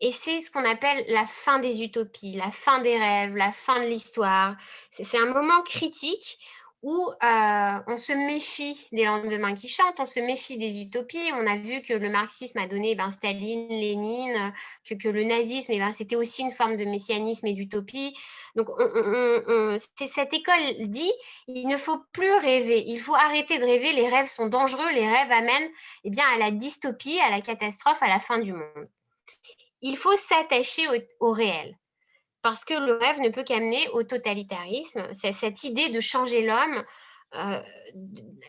Et c'est ce qu'on appelle la fin des utopies, la fin des rêves, la fin de l'histoire. C'est un moment critique où on se méfie des lendemains qui chantent, on se méfie des utopies. On a vu que le marxisme a donné Staline, Lénine, que le nazisme, c'était aussi une forme de messianisme et d'utopie. Donc, cette école dit il ne faut plus rêver, il faut arrêter de rêver, les rêves sont dangereux, les rêves amènent à la dystopie, à la catastrophe, à la fin du monde. Il faut s'attacher au réel, parce que le rêve ne peut qu'amener au totalitarisme. C'est cette idée de changer l'homme,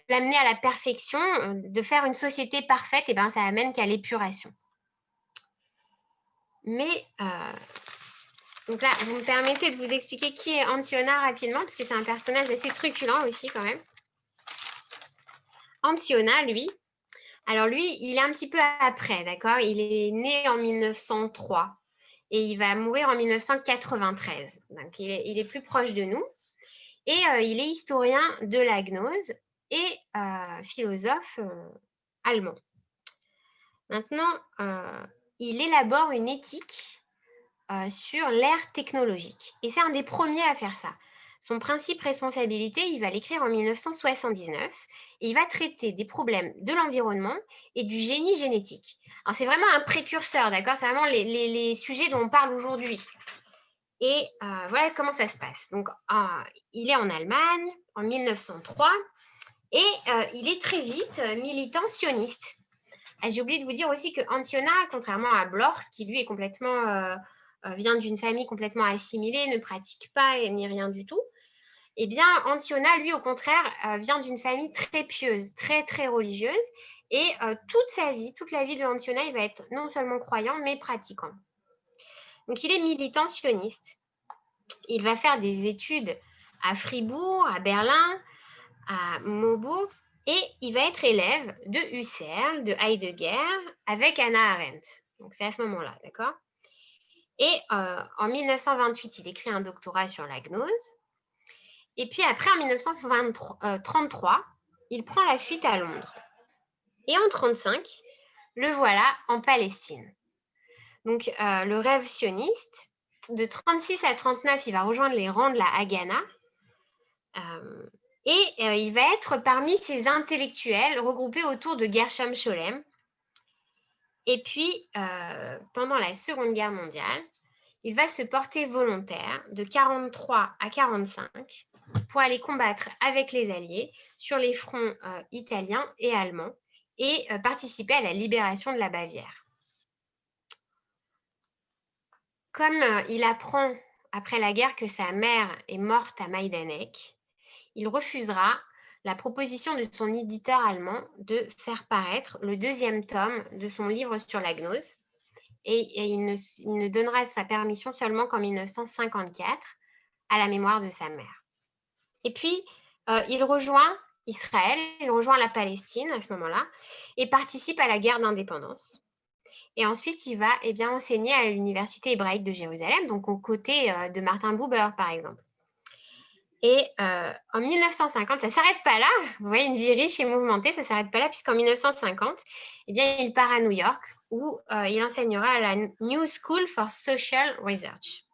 l'amener à la perfection, de faire une société parfaite, ça amène qu'à l'épuration. Mais, donc là, vous me permettez de vous expliquer qui est Hans Jonas rapidement, parce que c'est un personnage assez truculent aussi quand même. Hans Jonas, lui, il est un petit peu après, d'accord? Il est né en 1903 et il va mourir en 1993. Donc, il est plus proche de nous. Et il est historien de la gnose et philosophe allemand. Maintenant, il élabore une éthique sur l'ère technologique. Et c'est un des premiers à faire ça. Son principe responsabilité, il va l'écrire en 1979 et il va traiter des problèmes de l'environnement et du génie génétique. Alors, c'est vraiment un précurseur, d'accord? C'est vraiment les sujets dont on parle aujourd'hui. Et voilà comment ça se passe. Donc, il est en Allemagne en 1903 et il est très vite militant sioniste. J'ai oublié de vous dire aussi que Hans Jonas, contrairement à Bloch, qui lui est complètement vient d'une famille complètement assimilée, ne pratique pas ni rien du tout, Hans Jonas, lui, au contraire, vient d'une famille très pieuse, très, très religieuse. Et toute la vie de Hans Jonas, il va être non seulement croyant, mais pratiquant. Donc, il est militant sioniste. Il va faire des études à Fribourg, à Berlin, à Marbourg, et il va être élève de Husserl, de Heidegger, avec Hannah Arendt. Donc, c'est à ce moment-là, d'accord? Et en 1928, il écrit un doctorat sur la gnose. Et puis après, en 1933, il prend la fuite à Londres. Et en 1935, le voilà en Palestine. Donc, le rêve sioniste, de 1936 à 1939, il va rejoindre les rangs de la Haganah. Il va être parmi ces intellectuels regroupés autour de Gershom Scholem. Et puis, pendant la Seconde Guerre mondiale, il va se porter volontaire de 1943 à 1945 pour aller combattre avec les Alliés sur les fronts italiens et allemands et participer à la libération de la Bavière. Comme il apprend après la guerre que sa mère est morte à Majdanek, il refusera la proposition de son éditeur allemand de faire paraître le 2e tome de son livre sur la gnose. Et il ne donnera sa permission seulement qu'en 1954, à la mémoire de sa mère. Et puis, il rejoint Israël, il rejoint la Palestine à ce moment-là et participe à la guerre d'indépendance. Et ensuite, il va enseigner à l'université hébraïque de Jérusalem, donc aux côtés de Martin Buber, par exemple. Et en 1950, ça ne s'arrête pas là, vous voyez, une vie riche et mouvementée, ça ne s'arrête pas là, puisqu'en 1950, il part à New York, où il enseignera à la New School for Social Research.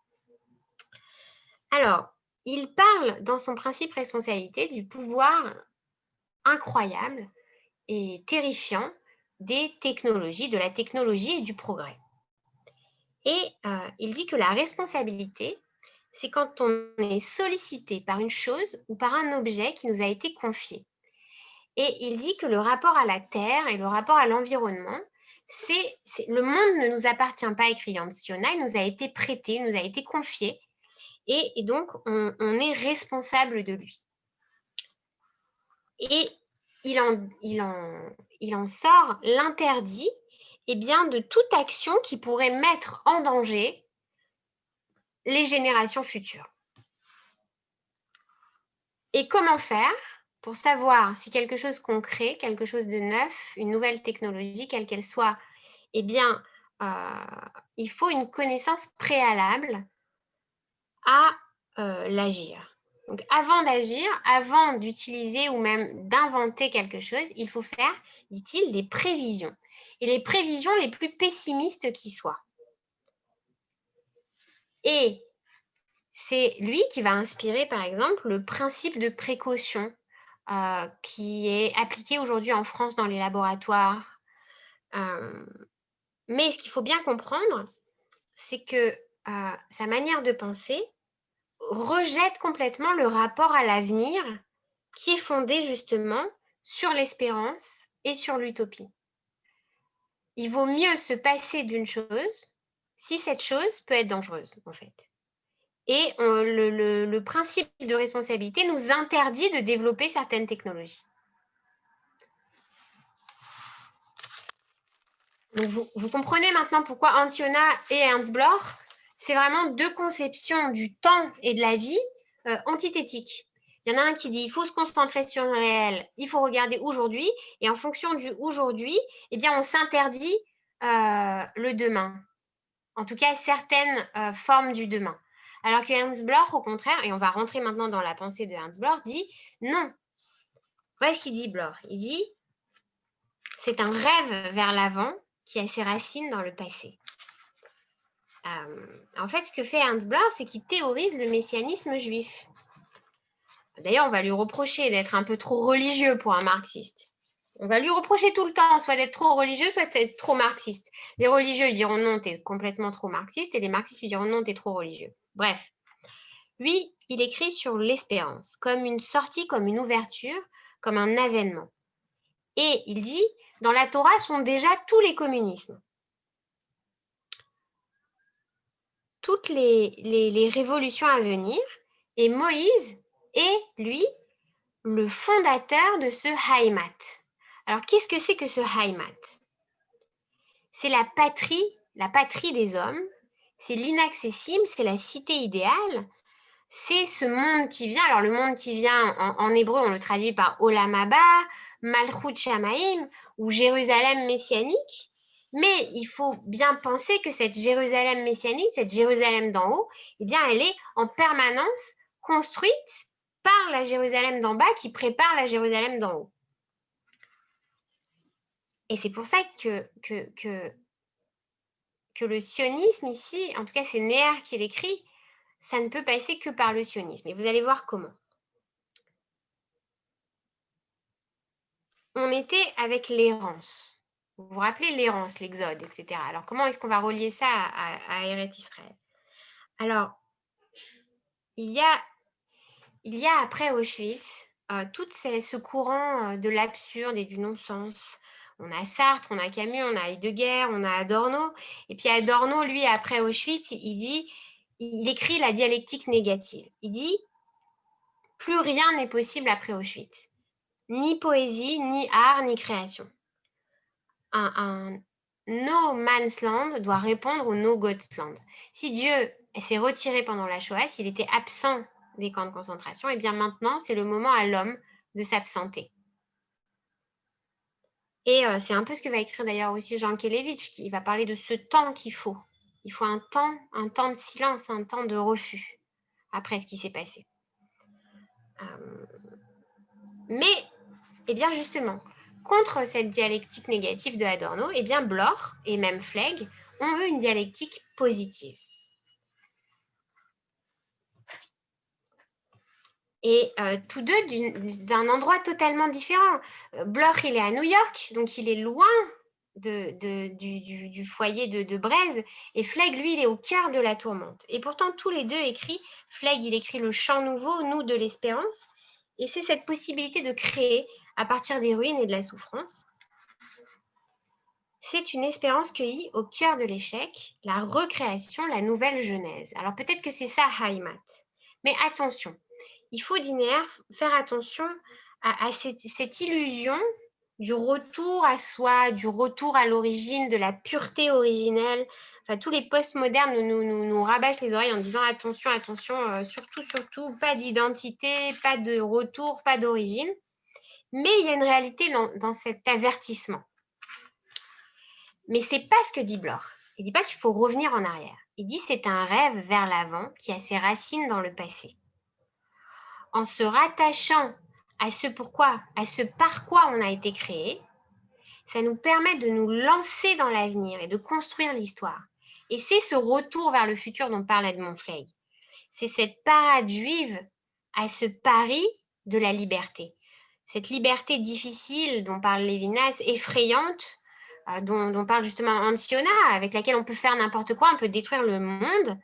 Alors, il parle dans son principe responsabilité du pouvoir incroyable et terrifiant des technologies, de la technologie et du progrès. Et il dit que la responsabilité, c'est quand on est sollicité par une chose ou par un objet qui nous a été confié. Et il dit que le rapport à la Terre et le rapport à l'environnement, le monde ne nous appartient pas, écrit Hans Jonas, il nous a été prêté, il nous a été confié, et donc on est responsable de lui. Et il en sort l'interdit de toute action qui pourrait mettre en danger les générations futures. Et comment faire pour savoir si quelque chose qu'on crée, quelque chose de neuf, une nouvelle technologie, quelle qu'elle soit, il faut une connaissance préalable à l'agir. Donc, avant d'agir, avant d'utiliser ou même d'inventer quelque chose, il faut faire, dit-il, des prévisions. Et les prévisions les plus pessimistes qui soient. Et c'est lui qui va inspirer, par exemple, le principe de précaution qui est appliqué aujourd'hui en France dans les laboratoires. Mais ce qu'il faut bien comprendre, c'est que sa manière de penser rejette complètement le rapport à l'avenir qui est fondé justement sur l'espérance et sur l'utopie. Il vaut mieux se passer d'une chose si cette chose peut être dangereuse, en fait. Et le principe de responsabilité nous interdit de développer certaines technologies. Donc vous comprenez maintenant pourquoi Hans Jonas et Ernst Bloch, c'est vraiment deux conceptions du temps et de la vie antithétiques. Il y en a un qui dit il faut se concentrer sur le réel, il faut regarder aujourd'hui, et en fonction du aujourd'hui, on s'interdit le demain. En tout cas, certaines formes du demain. Alors que Ernst Bloch, au contraire, et on va rentrer maintenant dans la pensée de Ernst Bloch, dit non. Voilà ce qu'il dit Bloch. Il dit c'est un rêve vers l'avant qui a ses racines dans le passé. En fait, ce que fait Ernst Bloch, c'est qu'il théorise le messianisme juif. D'ailleurs, on va lui reprocher d'être un peu trop religieux pour un marxiste. On va lui reprocher tout le temps, soit d'être trop religieux, soit d'être trop marxiste. Les religieux lui diront non, t'es complètement trop marxiste, et les marxistes lui diront non, t'es trop religieux. Bref, lui, il écrit sur l'espérance, comme une sortie, comme une ouverture, comme un avènement. Et il dit, dans la Torah sont déjà tous les communismes. Toutes les révolutions à venir, et Moïse est, lui, le fondateur de ce Heimat. Alors, qu'est-ce que c'est que ce Heimat? C'est la patrie des hommes, c'est l'inaccessible, c'est la cité idéale, c'est ce monde qui vient. Alors, le monde qui vient, en hébreu, on le traduit par Olam Haba, Malchut Shamaim, ou Jérusalem messianique. Mais il faut bien penser que cette Jérusalem messianique, cette Jérusalem d'en haut, elle est en permanence construite par la Jérusalem d'en bas qui prépare la Jérusalem d'en haut. Et c'est pour ça que le sionisme ici, en tout cas c'est Neher qui l'écrit, ça ne peut passer que par le sionisme. Et vous allez voir comment. On était avec l'errance. Vous vous rappelez l'errance, l'exode, etc. Alors, comment est-ce qu'on va relier ça à Eretz Israël? Alors, il y a après Auschwitz tout ce courant de l'absurde et du non-sens. On a Sartre, on a Camus, on a Heidegger, on a Adorno. Et puis Adorno, lui, après Auschwitz, il écrit la dialectique négative. Il dit « Plus rien n'est possible après Auschwitz. Ni poésie, ni art, ni création. Un no man's land doit répondre au no God's land. Si Dieu s'est retiré pendant la Shoah, s'il était absent des camps de concentration, maintenant, c'est le moment à l'homme de s'absenter. Et c'est un peu ce que va écrire d'ailleurs aussi Jean Kelevitch, qui va parler de ce temps qu'il faut. Il faut un temps de silence, un temps de refus après ce qui s'est passé. Mais, eh bien justement, contre cette dialectique négative de Adorno, eh bien Bloch et même Flegg ont eu une dialectique positive. Et tous deux d'un endroit totalement différent. Bloch, il est à New York, donc il est loin du foyer de Braise, et Flegg, lui, il est au cœur de la tourmente. Et pourtant, tous les deux écrits, Flegg, il écrit le chant nouveau, nous de l'espérance, et c'est cette possibilité de créer à partir des ruines et de la souffrance. C'est une espérance cueillie au cœur de l'échec, la recréation, la nouvelle genèse. Alors peut-être que c'est ça, Heimat. Mais attention, il faut faire attention à cette illusion du retour à soi, du retour à l'origine, de la pureté originelle. Enfin, tous les postmodernes nous rabâchent les oreilles en disant attention, attention, surtout, pas d'identité, pas de retour, pas d'origine. Mais il y a une réalité dans cet avertissement. Mais c'est pas ce que dit Bloch. Il dit pas qu'il faut revenir en arrière. Il dit c'est un rêve vers l'avant qui a ses racines dans le passé. En se rattachant à ce par quoi on a été créé, ça nous permet de nous lancer dans l'avenir et de construire l'histoire. Et c'est ce retour vers le futur dont parle Edmond Flegg. C'est cette parade juive à ce pari de la liberté. Cette liberté difficile dont parle Lévinas, effrayante, dont parle justement Anciona, avec laquelle on peut faire n'importe quoi, on peut détruire le monde.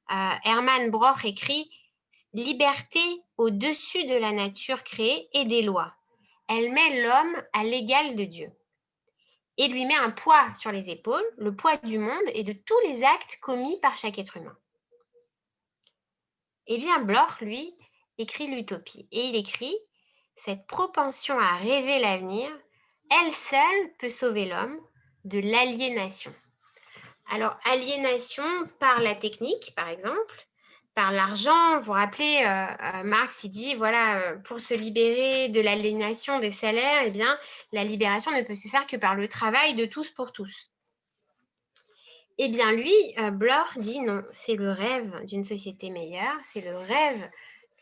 Hermann Broch écrit « Liberté au-dessus de la nature créée et des lois. Elle met l'homme à l'égal de Dieu et lui met un poids sur les épaules, le poids du monde et de tous les actes commis par chaque être humain. » Eh bien, Bloch, lui, écrit l'utopie. Et il écrit « Cette propension à rêver l'avenir, elle seule peut sauver l'homme de l'aliénation. » Alors, aliénation par la technique, par exemple, par l'argent. Vous vous rappelez, Marx, il dit, voilà, pour se libérer de l'aliénation des salaires, eh bien, la libération ne peut se faire que par le travail de tous pour tous. Eh bien, lui, Bloch dit non, c'est le rêve d'une société meilleure, c'est le rêve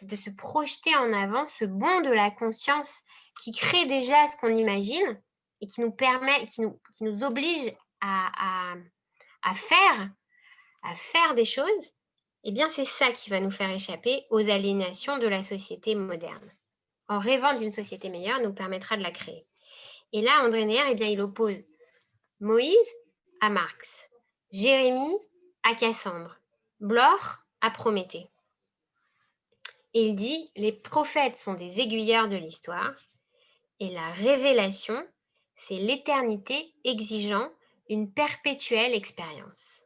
de se projeter en avant, ce bond de la conscience qui crée déjà ce qu'on imagine et qui nous permet, qui nous oblige à faire des choses, eh bien, c'est ça qui va nous faire échapper aux aliénations de la société moderne. En rêvant d'une société meilleure, nous permettra de la créer. Et là, André Neher, eh bien, il oppose Moïse à Marx, Jérémie à Cassandre, Bloch à Prométhée. Et il dit, les prophètes sont des aiguilleurs de l'histoire et la révélation, c'est l'éternité exigeant une perpétuelle expérience.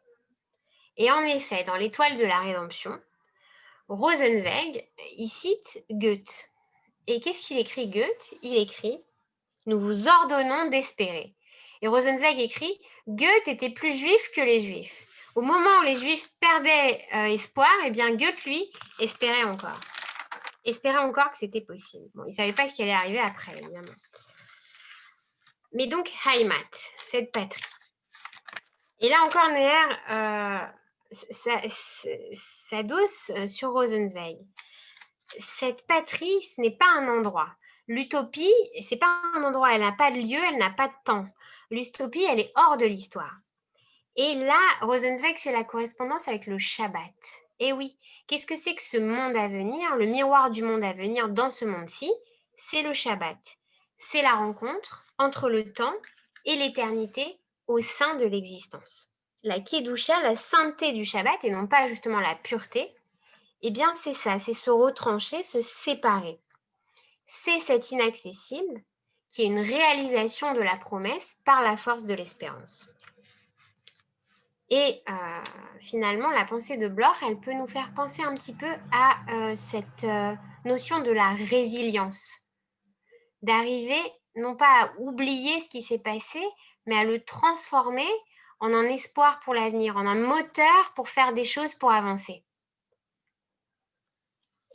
Et en effet, dans l'Étoile de la Rédemption, Rosenzweig, il cite Goethe. Et qu'est-ce qu'il écrit Goethe? Il écrit « Nous vous ordonnons d'espérer ». Et Rosenzweig écrit « Goethe était plus juif que les juifs ». Au moment où les juifs perdaient espoir, eh bien Goethe, lui, espérait encore. Espérait encore que c'était possible. Bon, il ne savait pas ce qui allait arriver après, évidemment. Mais donc, Heimat, cette patrie. Et là encore, Neher s'adosse sur Rosenzweig. Cette patrie, ce n'est pas un endroit. L'utopie, ce n'est pas un endroit. Elle n'a pas de lieu, elle n'a pas de temps. L'utopie, elle est hors de l'histoire. Et là, Rosenzweig fait la correspondance avec le Shabbat. Et oui, qu'est-ce que c'est que ce monde à venir? Le miroir du monde à venir dans ce monde-ci, c'est le Shabbat. C'est la rencontre entre le temps et l'éternité au sein de l'existence. La Kedusha, la sainteté du Shabbat, et non pas justement la pureté, eh bien c'est ça, c'est se retrancher, se séparer. C'est cet inaccessible qui est une réalisation de la promesse par la force de l'espérance. Et finalement, la pensée de Bloch, elle peut nous faire penser un petit peu à cette notion de la résilience, d'arriver non pas à oublier ce qui s'est passé, mais à le transformer en un espoir pour l'avenir, en un moteur pour faire des choses pour avancer.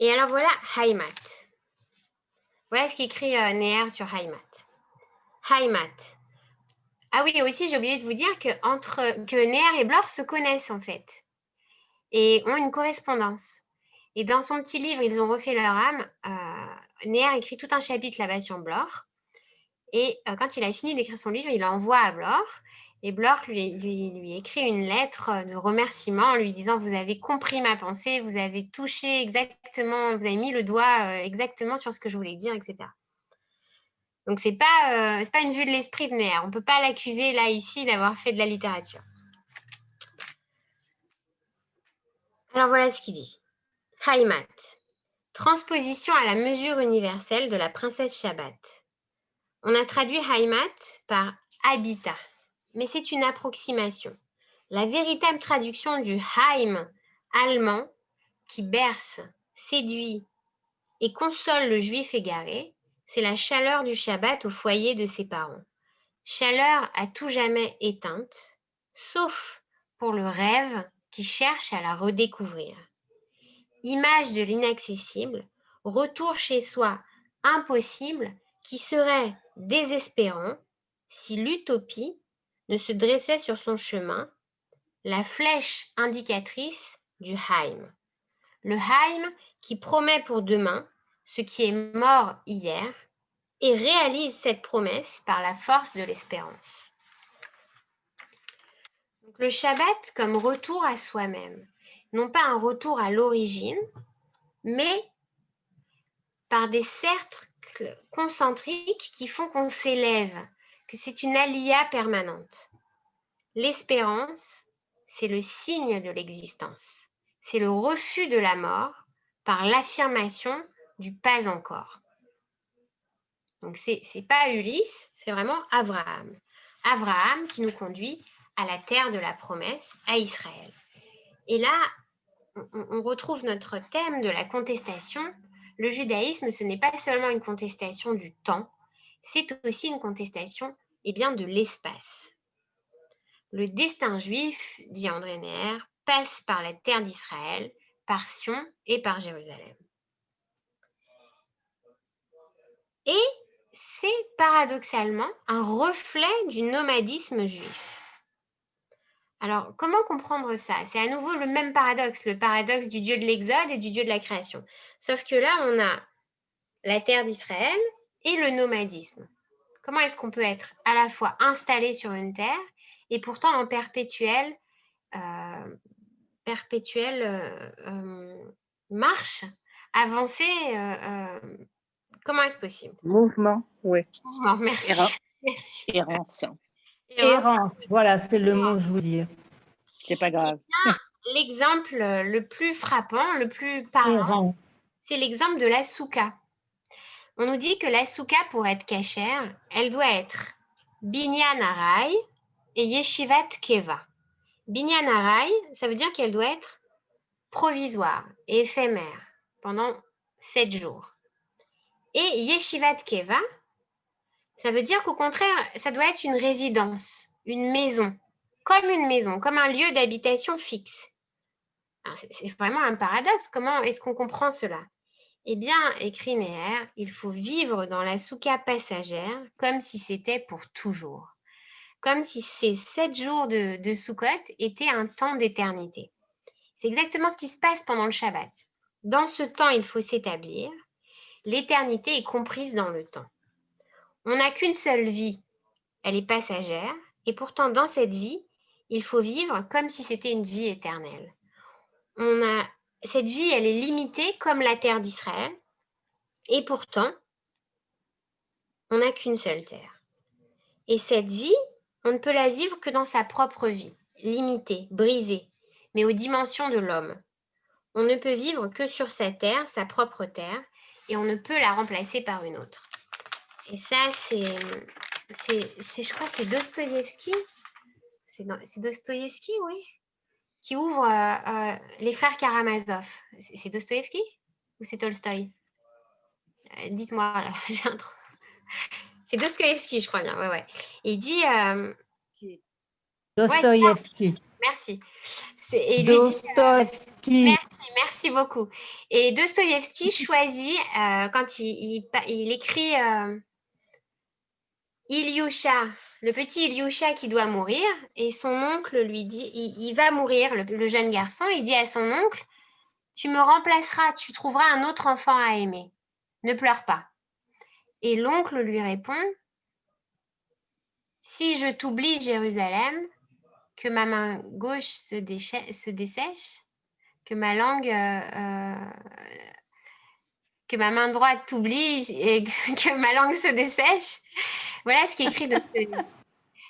Et alors voilà Heimat. Voilà ce qu'écrit Neher sur Haymat. Haymat. Ah oui, aussi, j'ai oublié de vous dire que Neher et Blor se connaissent en fait et ont une correspondance. Et dans son petit livre, Ils ont refait leur âme, Neher écrit tout un chapitre là-bas sur Blor. Et quand il a fini d'écrire son livre, il l'envoie à Blor. Et Blor lui écrit une lettre de remerciement en lui disant « Vous avez compris ma pensée, vous avez touché exactement, vous avez mis le doigt exactement sur ce que je voulais dire, etc. » Donc, ce n'est pas une vue de l'esprit de Neher. On ne peut pas l'accuser là, ici, d'avoir fait de la littérature. Alors, voilà ce qu'il dit. Haymat. Transposition à la mesure universelle de la princesse Shabbat. On a traduit Haymat par habitat, mais c'est une approximation. La véritable traduction du Heim allemand, qui berce, séduit et console le juif égaré, c'est la chaleur du Shabbat au foyer de ses parents. Chaleur à tout jamais éteinte, sauf pour le rêve qui cherche à la redécouvrir. Image de l'inaccessible, retour chez soi impossible qui serait désespérant si l'utopie ne se dressait sur son chemin, la flèche indicatrice du Heim. Le Heim qui promet pour demain ce qui est mort hier et réalise cette promesse par la force de l'espérance. Donc, le Shabbat comme retour à soi-même, non pas un retour à l'origine, mais par des cercles concentriques qui font qu'on s'élève, que c'est une alia permanente. L'espérance, c'est le signe de l'existence. C'est le refus de la mort par l'affirmation du pas encore. Donc, c'est pas Ulysse, c'est vraiment Abraham. Abraham qui nous conduit à la terre de la promesse, à Israël. Et là, on retrouve notre thème de la contestation. Le judaïsme, ce n'est pas seulement une contestation du temps, c'est aussi une contestation de l'espace. Le destin juif, dit André Neher, passe par la terre d'Israël, par Sion et par Jérusalem. Et c'est paradoxalement un reflet du nomadisme juif. Alors, comment comprendre ça? C'est à nouveau le même paradoxe, le paradoxe du Dieu de l'Exode et du Dieu de la création. Sauf que là, on a la terre d'Israël et le nomadisme. Comment est-ce qu'on peut être à la fois installé sur une terre et pourtant en perpétuelle marche, avancée? Comment est-ce possible? Mouvement, oui. Mouvement, merci. Merci. Errance. Errance, voilà, c'est le mot que je vous dis. C'est pas grave. L'exemple le plus frappant, le plus parlant, c'est l'exemple de la souka. On nous dit que la souka, pour être cachère, elle doit être binyan aray et yeshivat keva. Binyan aray, ça veut dire qu'elle doit être provisoire et éphémère pendant 7 jours. Et yeshivat keva, ça veut dire qu'au contraire, ça doit être une résidence, une maison, comme un lieu d'habitation fixe. C'est vraiment un paradoxe. Comment est-ce qu'on comprend cela? Eh bien, écrit Neher, il faut vivre dans la souka passagère comme si c'était pour toujours. Comme si ces 7 jours de Sukkot étaient un temps d'éternité. C'est exactement ce qui se passe pendant le Shabbat. Dans ce temps, il faut s'établir. L'éternité est comprise dans le temps. On n'a qu'une seule vie. Elle est passagère. Et pourtant, dans cette vie, il faut vivre comme si c'était une vie éternelle. Cette vie, elle est limitée comme la terre d'Israël. Et pourtant, on n'a qu'une seule terre. Et cette vie, on ne peut la vivre que dans sa propre vie, limitée, brisée, mais aux dimensions de l'homme. On ne peut vivre que sur sa terre, sa propre terre, et on ne peut la remplacer par une autre. Et ça, je crois que c'est Dostoïevski. C'est Dostoïevski, oui, qui ouvre les frères Karamazov. C'est Dostoïevski ou c'est Tolstoï? Dites-moi, là, j'ai un trou. C'est Dostoïevski, je crois bien. Ouais. Et il dit... Dostoïevski. Merci. Et lui dit, Dostoïevski. merci beaucoup. Et Dostoïevski choisit, quand il écrit Ilyusha, le petit Ilyusha qui doit mourir, et son oncle lui dit, il va mourir, le jeune garçon, il dit à son oncle, tu me remplaceras, tu trouveras un autre enfant à aimer. Ne pleure pas. Et l'oncle lui répond, si je t'oublie, Jérusalem, que ma main gauche se dessèche, que ma langue, que ma main droite t'oublie et que ma langue se dessèche. Voilà ce qu'écrit Dostoïevski.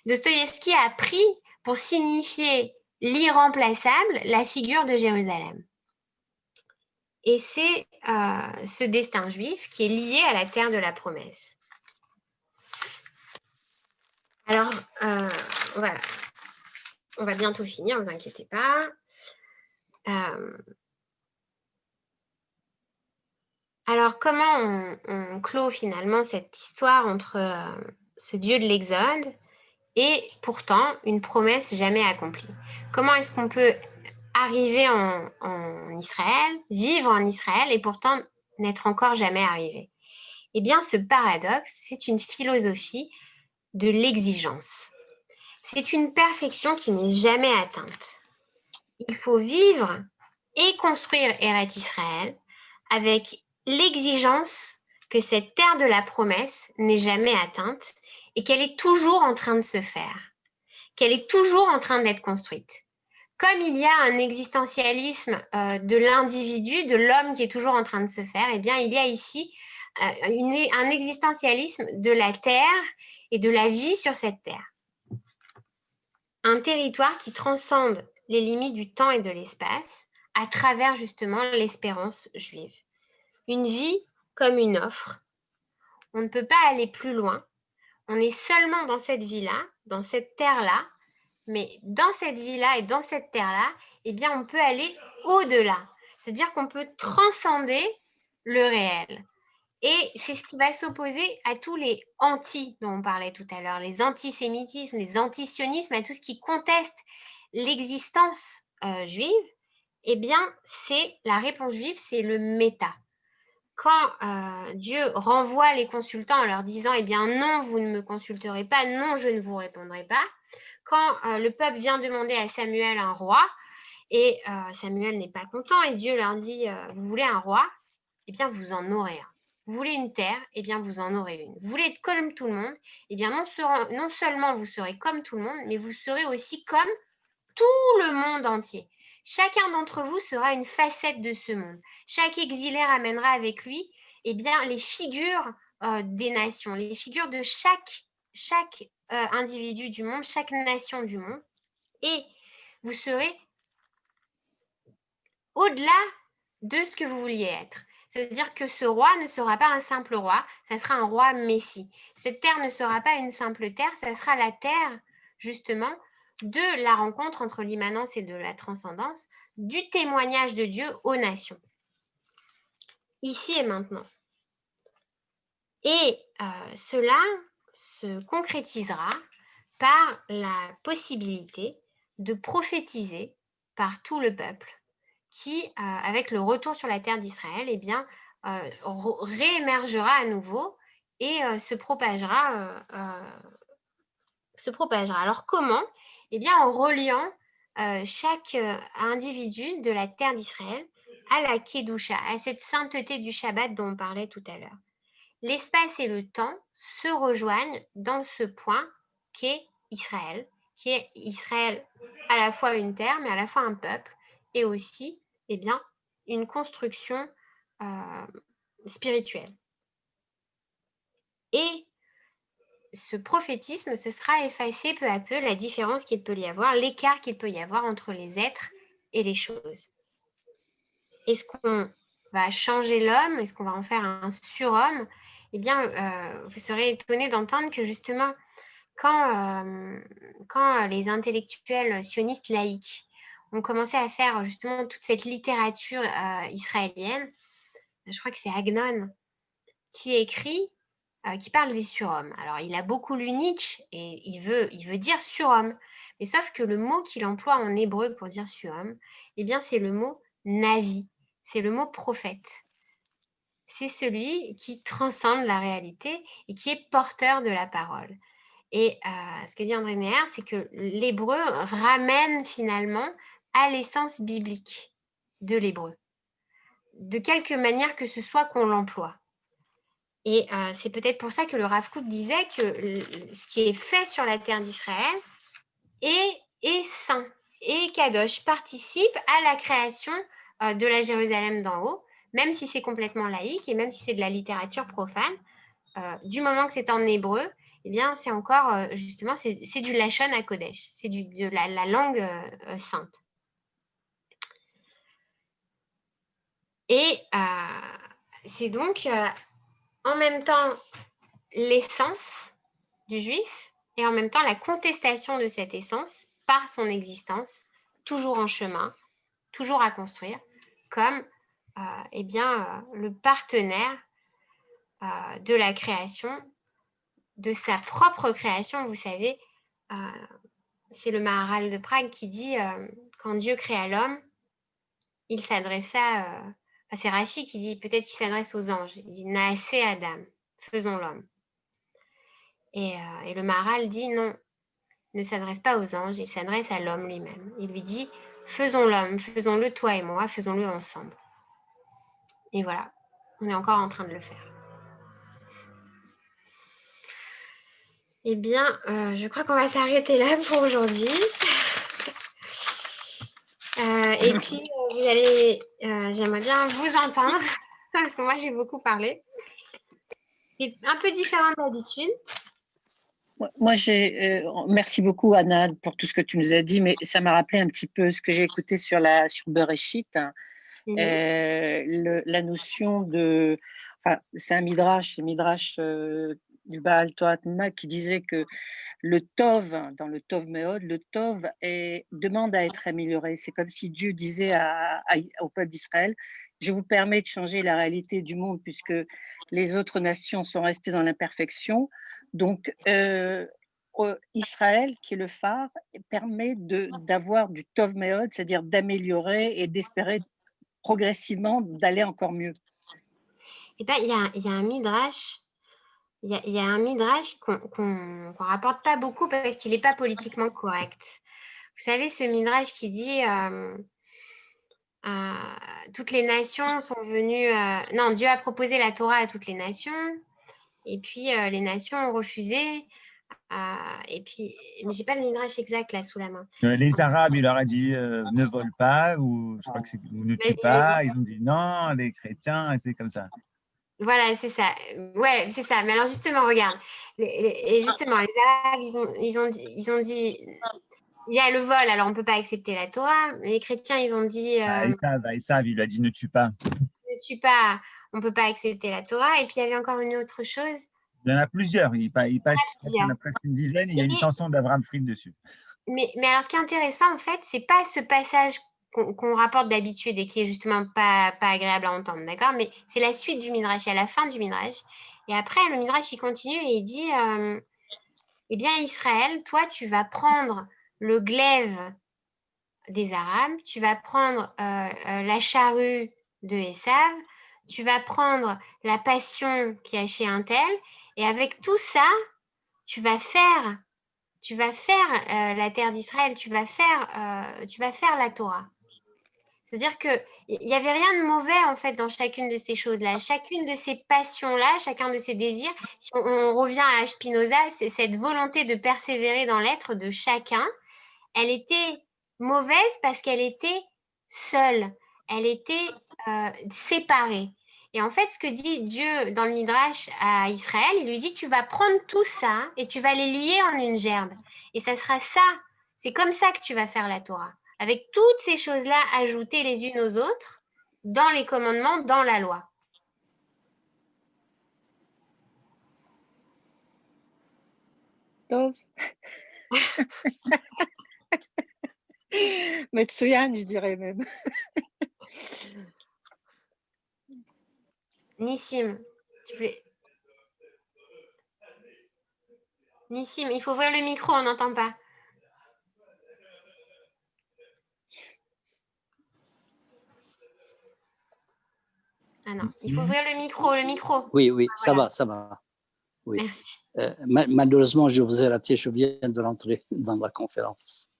Dostoïevski a pris pour signifier l'irremplaçable la figure de Jérusalem. Et c'est ce destin juif qui est lié à la terre de la promesse. Alors, voilà. On va bientôt finir, ne vous inquiétez pas. Alors, comment on clôt finalement cette histoire entre ce Dieu de l'Exode et pourtant une promesse jamais accomplie? Comment est-ce qu'on peut arriver en Israël, vivre en Israël et pourtant n'être encore jamais arrivé? Eh bien, ce paradoxe, c'est une philosophie de l'exigence. C'est une perfection qui n'est jamais atteinte. Il faut vivre et construire Eretz Israël avec l'exigence que cette terre de la promesse n'est jamais atteinte et qu'elle est toujours en train de se faire, qu'elle est toujours en train d'être construite. Comme il y a un existentialisme de l'individu, de l'homme qui est toujours en train de se faire, eh bien, il y a ici un existentialisme de la terre et de la vie sur cette terre. Un territoire qui transcende les limites du temps et de l'espace à travers justement l'espérance juive. Une vie comme une offre. On ne peut pas aller plus loin. On est seulement dans cette vie-là, dans cette terre-là, mais dans cette vie-là et dans cette terre-là, eh bien, on peut aller au-delà. C'est-à-dire qu'on peut transcender le réel. Et c'est ce qui va s'opposer à tous les anti dont on parlait tout à l'heure, les antisémitismes, les antisionismes, à tout ce qui conteste l'existence juive. Eh bien, c'est la réponse juive, c'est le méta. Quand Dieu renvoie les consultants en leur disant, eh bien non, vous ne me consulterez pas, non, je ne vous répondrai pas. Quand le peuple vient demander à Samuel un roi, et Samuel n'est pas content, et Dieu leur dit, vous voulez un roi? Eh bien, vous en aurez un. Vous voulez une terre? Eh bien, vous en aurez une. Vous voulez être comme tout le monde? Eh bien, non seulement vous serez comme tout le monde, mais vous serez aussi comme tout le monde entier. Chacun d'entre vous sera une facette de ce monde. Chaque exilé ramènera avec lui eh bien, les figures des nations, les figures de chaque individu du monde, chaque nation du monde. Et vous serez au-delà de ce que vous vouliez être. C'est-à-dire que ce roi ne sera pas un simple roi, ça sera un roi messie. Cette terre ne sera pas une simple terre, ça sera la terre, justement, de la rencontre entre l'immanence et de la transcendance, du témoignage de Dieu aux nations. Ici et maintenant. Et cela se concrétisera par la possibilité de prophétiser par tout le peuple qui, avec le retour sur la terre d'Israël, eh bien, réémergera à nouveau et se propagera. Alors comment? Eh bien, en reliant chaque individu de la terre d'Israël à la Kedusha, à cette sainteté du Shabbat dont on parlait tout à l'heure. L'espace et le temps se rejoignent dans ce point qu'est Israël, qui est Israël à la fois une terre, mais à la fois un peuple, et aussi eh bien, une construction spirituelle. Et ce prophétisme, ce sera effacé peu à peu la différence qu'il peut y avoir, l'écart qu'il peut y avoir entre les êtres et les choses. Est-ce qu'on va changer l'homme? Est-ce qu'on va en faire un surhomme? Eh bien, vous serez étonné d'entendre que justement, quand les intellectuels sionistes laïcs ont commencé à faire justement toute cette littérature israélienne, je crois que c'est Agnon qui écrit, qui parle des surhommes. Alors, il a beaucoup lu Nietzsche et il veut dire surhomme. Et sauf que le mot qu'il emploie en hébreu pour dire Shuam, eh bien, c'est le mot Navi, c'est le mot prophète. C'est celui qui transcende la réalité et qui est porteur de la parole. Et ce que dit André Neher, c'est que l'hébreu ramène finalement à l'essence biblique de l'hébreu, de quelque manière que ce soit qu'on l'emploie. Et c'est peut-être pour ça que le Rav Kook disait que ce qui est fait sur la terre d'Israël est saint, et Kadosh participe à la création de la Jérusalem d'en haut, même si c'est complètement laïque et même si c'est de la littérature profane, du moment que c'est en hébreu, eh bien, c'est encore, justement, c'est du Lachon HaKodesh, c'est de la langue sainte. Et c'est donc en même temps l'essence du juif et en même temps la contestation de cette essence par son existence, toujours en chemin, toujours à construire, comme eh bien, le partenaire de la création, de sa propre création. Vous savez, c'est le Maharal de Prague qui dit quand Dieu créa l'homme, il s'adressa, c'est Rachi qui dit peut-être qu'il s'adresse aux anges, il dit Naaseh Adam, faisons l'homme. Et le Maharal dit non, ne s'adresse pas aux anges, il s'adresse à l'homme lui-même. Il lui dit faisons l'homme, faisons-le toi et moi, faisons-le ensemble. Et voilà, on est encore en train de le faire. Eh bien, je crois qu'on va s'arrêter là pour aujourd'hui. Et puis, vous allez, j'aimerais bien vous entendre, parce que moi, j'ai beaucoup parlé. C'est un peu différent d'habitude. Moi, merci beaucoup, Anna, pour tout ce que tu nous as dit, mais ça m'a rappelé un petit peu ce que j'ai écouté sur Bereshit, la notion de... Enfin, c'est un midrash, du Baal Toat Muna qui disait que le Tov, dans le Tov Meod, le Tov demande à être amélioré. C'est comme si Dieu disait au peuple d'Israël, je vous permets de changer la réalité du monde puisque les autres nations sont restées dans l'imperfection. Donc, Israël, qui est le phare, permet d'avoir du Tov Meod, c'est-à-dire d'améliorer et d'espérer progressivement d'aller encore mieux. Eh bien, il y a un midrash. Il y a un midrash qu'on rapporte pas beaucoup parce qu'il n'est pas politiquement correct. Vous savez, ce midrash qui dit toutes les nations sont venues... non, Dieu a proposé la Torah à toutes les nations et puis les nations ont refusé. Et puis, mais j'ai pas le midrash exact là sous la main. Les Arabes, il leur a dit ne vole pas, ou je crois que c'est ne tue pas. Ils ont dit non, les chrétiens, et c'est comme ça. Voilà, c'est ça. Ouais, c'est ça. Mais alors justement, regarde. Et justement, les Arabes, ils ont dit, il y a le vol, alors on ne peut pas accepter la Torah. Les chrétiens, ils ont dit, Ils savent, il a dit ne tue pas. ne tue pas, on ne peut pas accepter la Torah. Et puis, il y avait encore une autre chose. Il y en a plusieurs. Il y en a presque une dizaine. Il y a une chanson d'Abraham Fried dessus. Mais alors, ce qui est intéressant, en fait, c'est pas ce passage qu'on rapporte d'habitude et qui est justement pas agréable à entendre, d'accord? Mais c'est la suite du Midrash, à la fin du Midrash. Et après, le Midrash, il continue et il dit, eh bien, Israël, toi, tu vas prendre le glaive des Arabes, tu vas prendre la charrue de Esav, tu vas prendre la passion qu'il y a chez un tel, et avec tout ça, tu vas faire la terre d'Israël, tu vas faire la Torah. C'est-à-dire qu'il n'y avait rien de mauvais en fait dans chacune de ces choses-là. Chacune de ces passions-là, chacun de ces désirs, si on revient à Spinoza, c'est cette volonté de persévérer dans l'être de chacun, elle était mauvaise parce qu'elle était seule, elle était séparée. Et en fait, ce que dit Dieu dans le Midrash à Israël, il lui dit, tu vas prendre tout ça et tu vas les lier en une gerbe. Et ça sera ça, c'est comme ça que tu vas faire la Torah. Avec toutes ces choses-là ajoutées les unes aux autres dans les commandements, dans la loi. Tov. Metsuyan, je dirais même. Nissim, tu voulais... Nissim, il faut ouvrir le micro, on n'entend pas. Ah non, il Merci. faut ouvrir le micro. Oui, oui, ça Voilà. va, ça va. Oui. Merci. Malheureusement, je vous ai raté, je viens de rentrer dans la conférence.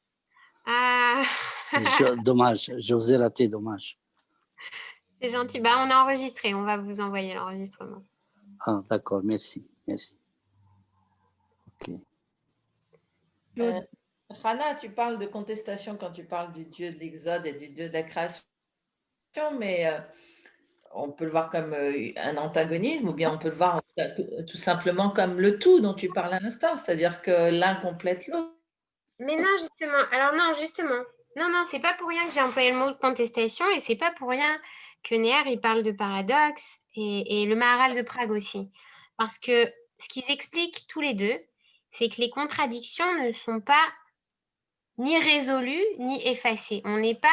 Ah, Dommage, je vous ai raté, dommage. c'est gentil. Bah, on a enregistré, on va vous envoyer l'enregistrement. Ah, d'accord, merci, merci. Ok. Rana, tu parles de contestation quand tu parles du Dieu de l'Exode et du Dieu de la création, mais on peut le voir comme un antagonisme ou bien on peut le voir tout simplement comme le tout dont tu parles à l'instant, c'est-à-dire que l'un complète l'autre. Mais non, justement. Alors non, justement. Non, c'est pas pour rien que j'ai employé le mot de contestation et c'est pas pour rien que Neher, il parle de paradoxe et le Maharal de Prague aussi. Parce que ce qu'ils expliquent tous les deux, c'est que les contradictions ne sont pas ni résolues ni effacées. On n'est pas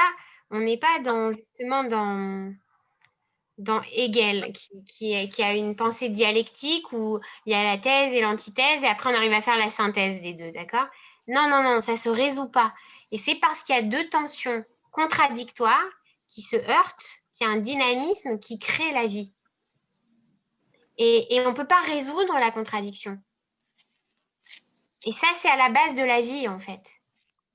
justement dans Hegel, qui a une pensée dialectique où il y a la thèse et l'antithèse, et après on arrive à faire la synthèse des deux, d'accord? Non, ça ne se résout pas. Et c'est parce qu'il y a deux tensions contradictoires qui se heurtent, qu'il y a un dynamisme qui crée la vie. Et on ne peut pas résoudre la contradiction. Et ça, c'est à la base de la vie, en fait.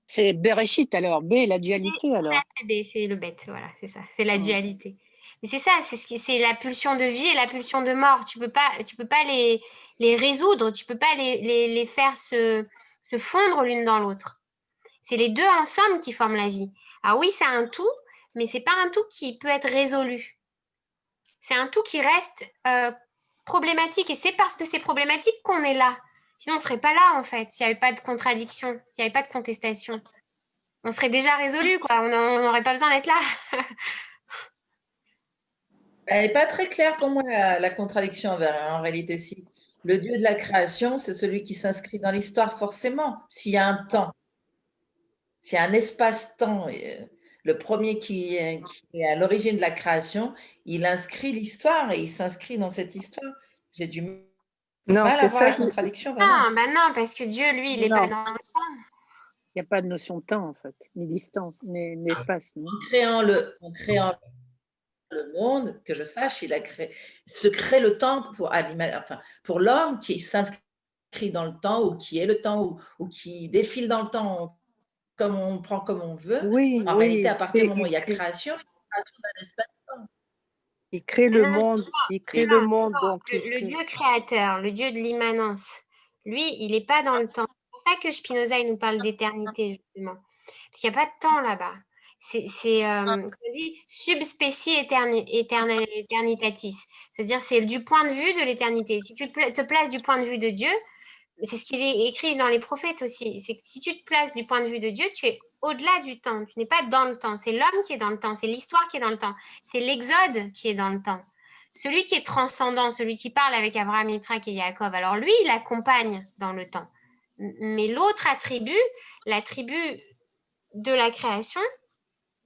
C'est Bereshit alors, B, la dualité alors. C'est le bête, voilà, c'est ça, c'est la dualité. Mais c'est ça, c'est la pulsion de vie et la pulsion de mort. Tu peux pas les résoudre, tu peux pas les faire se fondre l'une dans l'autre. C'est les deux ensemble qui forment la vie. Alors oui, c'est un tout, mais c'est pas un tout qui peut être résolu. C'est un tout qui reste problématique, et c'est parce que c'est problématique qu'on est là. Sinon, on serait pas là en fait, s'il n'y avait pas de contradiction, s'il n'y avait pas de contestation. On serait déjà résolu, quoi. On n'aurait pas besoin d'être là. Elle n'est pas très claire pour moi, la contradiction en réalité. Si le Dieu de la création, c'est celui qui s'inscrit dans l'histoire forcément. S'il y a un temps, s'il y a un espace-temps, le premier qui est à l'origine de la création, il inscrit l'histoire et il s'inscrit dans cette histoire. J'ai du mal à voir la contradiction, vraiment. Non, parce que Dieu, lui, il n'est pas dans le temps. Il n'y a pas de notion de temps, en fait, ni distance, ni espace. Non, En créant le monde, que je sache, se crée le temps pour l'homme qui s'inscrit dans le temps ou qui est le temps ou qui défile dans le temps comme on prend comme on veut. oui, En réalité, à partir du moment où il y a création d'un espace-temps. Il crée le monde. Il crée le monde. Donc le Dieu créateur, le Dieu de l'immanence, lui, il n'est pas dans le temps. C'est pour ça que Spinoza il nous parle d'éternité, justement. Parce qu'il n'y a pas de temps là-bas. C'est comme on dit, subspecie eternitatis. C'est-à-dire, c'est du point de vue de l'éternité. Si tu te places du point de vue de Dieu, c'est ce qu'il est écrit dans les prophètes aussi, c'est que si tu te places du point de vue de Dieu, tu es au-delà du temps, tu n'es pas dans le temps. C'est l'homme qui est dans le temps, c'est l'histoire qui est dans le temps, c'est l'exode qui est dans le temps. Celui qui est transcendant, celui qui parle avec Abraham, Yitzhak et Yaakov, alors lui, il accompagne dans le temps. Mais l'autre attribut, l'attribut de la création,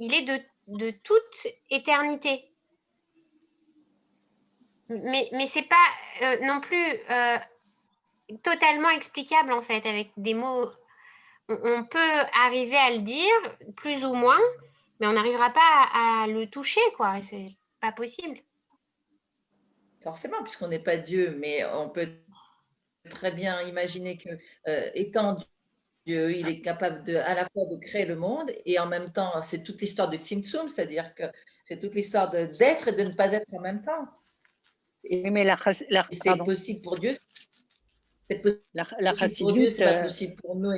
il est de toute éternité. Mais c'est pas non plus totalement explicable en fait, avec des mots. On peut arriver à le dire, plus ou moins, mais on n'arrivera pas à le toucher, quoi. C'est pas possible. Forcément, puisqu'on n'est pas Dieu, mais on peut très bien imaginer que, étant Dieu, il est capable à la fois de créer le monde et en même temps, c'est toute l'histoire du Tzimtzum, c'est-à-dire que c'est toute l'histoire d'être et de ne pas être en même temps. mais c'est possible pour Dieu. C'est possible la pour Dieu, c'est pas possible pour nous.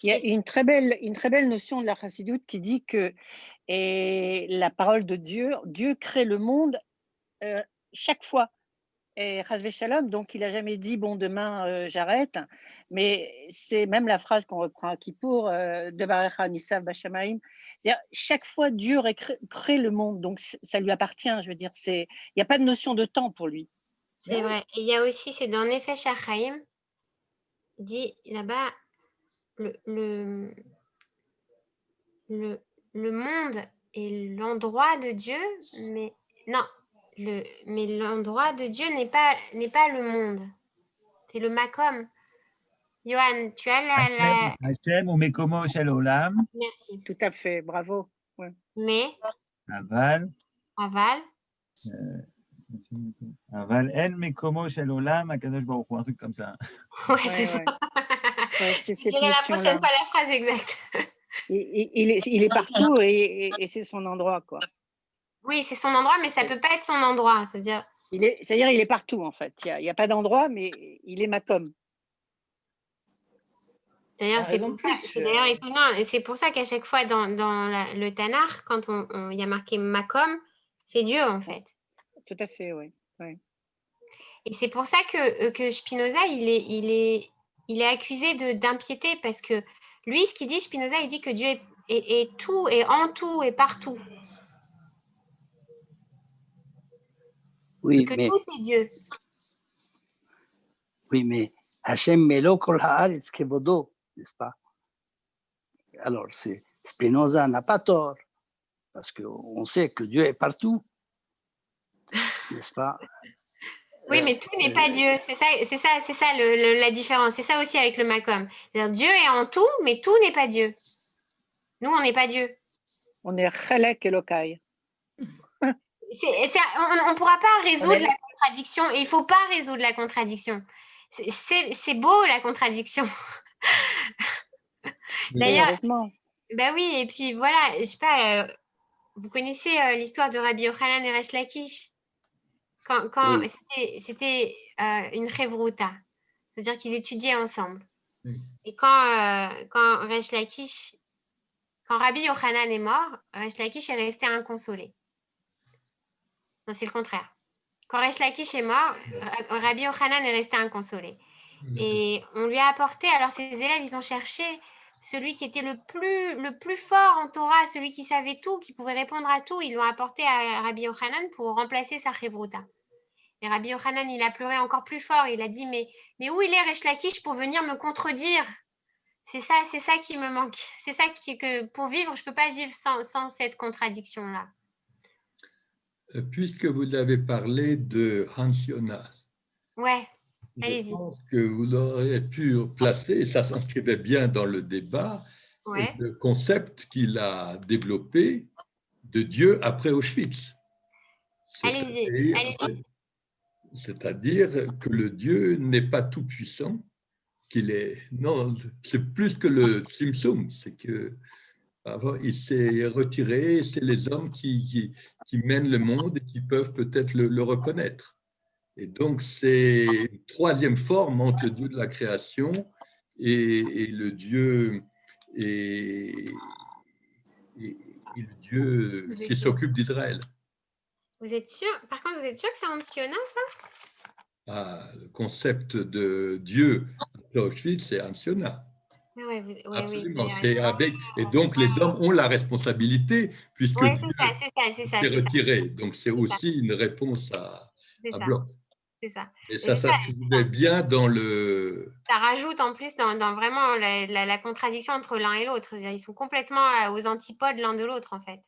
Il y a une très belle notion de la chassidoute qui dit que la parole de Dieu crée le monde chaque fois. Et Chasvé Shalom, donc il n'a jamais dit bon demain j'arrête, mais c'est même la phrase qu'on reprend à Kippour de Barecha Nisav Bashamaim. C'est-à-dire chaque fois Dieu crée le monde, donc ça lui appartient. Je veux dire, il n'y a pas de notion de temps pour lui. C'est vrai. Et il y a aussi, c'est dans Nefesh HaChaim, dit là-bas, le monde est l'endroit de Dieu, mais non. Mais l'endroit de Dieu n'est pas le monde. C'est le makom. Johan, tu as la... Hachem ou Mekomo Shel Olam. Merci. Tout à fait, bravo. Ouais. Mais. Aval. Aval. Aval en mekomo shel olam hakadosh baruch hu, un truc comme ça. Ouais, Ouais, c'est ça. ouais. Ouais, c'est Je cette dirai la prochaine notion-là. fois la phrase exacte. Il est partout et c'est son endroit, quoi. Oui, c'est son endroit, mais ça peut pas être son endroit. C'est-à-dire, C'est-à-dire, il est partout, en fait. Il y a pas d'endroit, mais il est Makom. d'ailleurs, T'as raison de plus. c'est d'ailleurs étonnant. Et c'est pour ça qu'à chaque fois dans le Tanakh, quand il y a marqué Makom, c'est Dieu en fait. Tout à fait, oui. Ouais. Et c'est pour ça que Spinoza, il est accusé d'impiété parce que lui, ce qu'il dit, Spinoza, il dit que Dieu est tout, et en tout, et partout. Oui, Et que tout est Dieu. mais Hachem Melo Kol Haaretz Kevodo, n'est-ce pas? Alors, Spinoza n'a pas tort, parce qu'on sait que Dieu est partout, n'est-ce pas? Oui, mais tout n'est pas Dieu. C'est ça la différence. C'est ça aussi avec le Makom. C'est-à-dire, Dieu est en tout, mais tout n'est pas Dieu. Nous, on n'est pas Dieu. On est Chelek Elokai. On ne pourra pas résoudre la contradiction. Et il ne faut pas résoudre la contradiction. C'est beau, la contradiction. D'ailleurs, Heureusement. bah oui, et puis voilà, je sais pas, vous connaissez l'histoire de Rabbi Yochanan et Resh Lakish? Quand Oui. c'était une chevruta, c'est-à-dire qu'ils étudiaient ensemble. Oui. Et quand Resh Lakish, quand Rabbi Yochanan est mort, Resh Lakish est resté inconsolé. Non, c'est le contraire. Quand Resh Lakish est mort, Rabbi Yochanan est resté inconsolé. Et on lui a apporté, alors ses élèves, ils ont cherché celui qui était le plus fort en Torah, celui qui savait tout, qui pouvait répondre à tout. Ils l'ont apporté à Rabbi Yochanan pour remplacer sa chevruta. Et Rabbi Yochanan, il a pleuré encore plus fort. Il a dit, mais où il est Resh Lakish pour venir me contredire? C'est ça qui me manque. C'est ça que pour vivre, je ne peux pas vivre sans cette contradiction-là. Puisque vous avez parlé de Hans Jonas, Ouais, je allez-y. pense que vous auriez pu placer, et ça s'inscrivait bien dans le débat, Ouais. le concept qu'il a développé de Dieu après Auschwitz. Allez-y. C'est-à-dire que le Dieu n'est pas tout puissant, qu'il est. Non, c'est plus que le Simpson, c'est que avant, il s'est retiré, c'est les hommes qui mènent le monde et qui peuvent peut-être le reconnaître. Et donc, c'est une troisième forme entre le Dieu de la création et le Dieu et le Dieu qui s'occupe d'Israël. Vous êtes sûr? Par contre, vous êtes sûr que c'est Antiona, ça? Ah, le concept de Dieu à Auschwitz, c'est Antiona. Ouais, Absolument. oui, Et donc, les hommes ont la responsabilité puisque ouais, Dieu c'est s'est retiré. Donc, c'est aussi une réponse à bloc. C'est ça. Et ça s'inscrivait bien dans le… Ça rajoute en plus dans vraiment la contradiction entre l'un et l'autre. Ils sont complètement aux antipodes l'un de l'autre, en fait.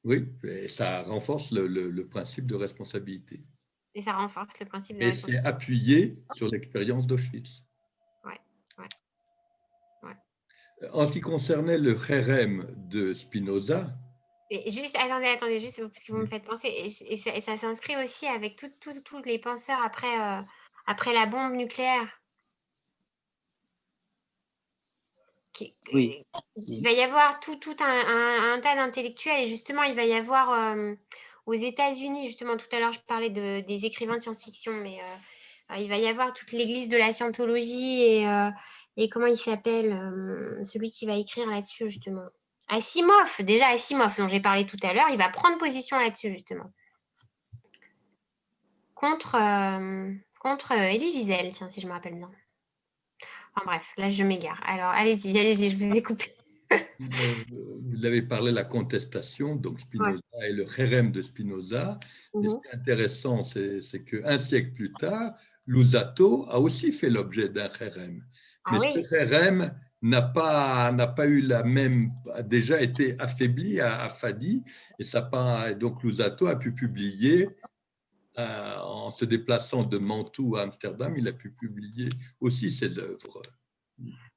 Oui, et ça renforce le principe de responsabilité. Et ça renforce le principe de Et responsabilité. c'est appuyé sur l'expérience d'Auschwitz. Ouais. En ce qui concernait le Cherem de Spinoza… Et juste, attendez, juste parce que vous me faites penser, et ça s'inscrit aussi avec tous les penseurs après la bombe nucléaire. Oui. Il va y avoir tout un tas d'intellectuels, et justement, il va y avoir aux États-Unis, justement, tout à l'heure, je parlais des écrivains de science-fiction, mais il va y avoir toute l'église de la scientologie et comment il s'appelle, celui qui va écrire là-dessus, justement. Asimov, dont j'ai parlé tout à l'heure, il va prendre position là-dessus, justement. Contre Elie Wiesel, tiens, si je me rappelle bien. Enfin bref, là, je m'égare. Alors, allez-y, je vous ai coupé. Vous avez parlé de la contestation, donc Spinoza et le Cherem de Spinoza. Et ce qui est intéressant, c'est qu'un siècle plus tard, Luzzatto a aussi fait l'objet d'un Cherem. Mais ce Cherem n'a pas eu a déjà été affaibli à Fadi, et donc Luzzatto a pu publier, en se déplaçant de Mantoue à Amsterdam, il a pu publier aussi ses œuvres.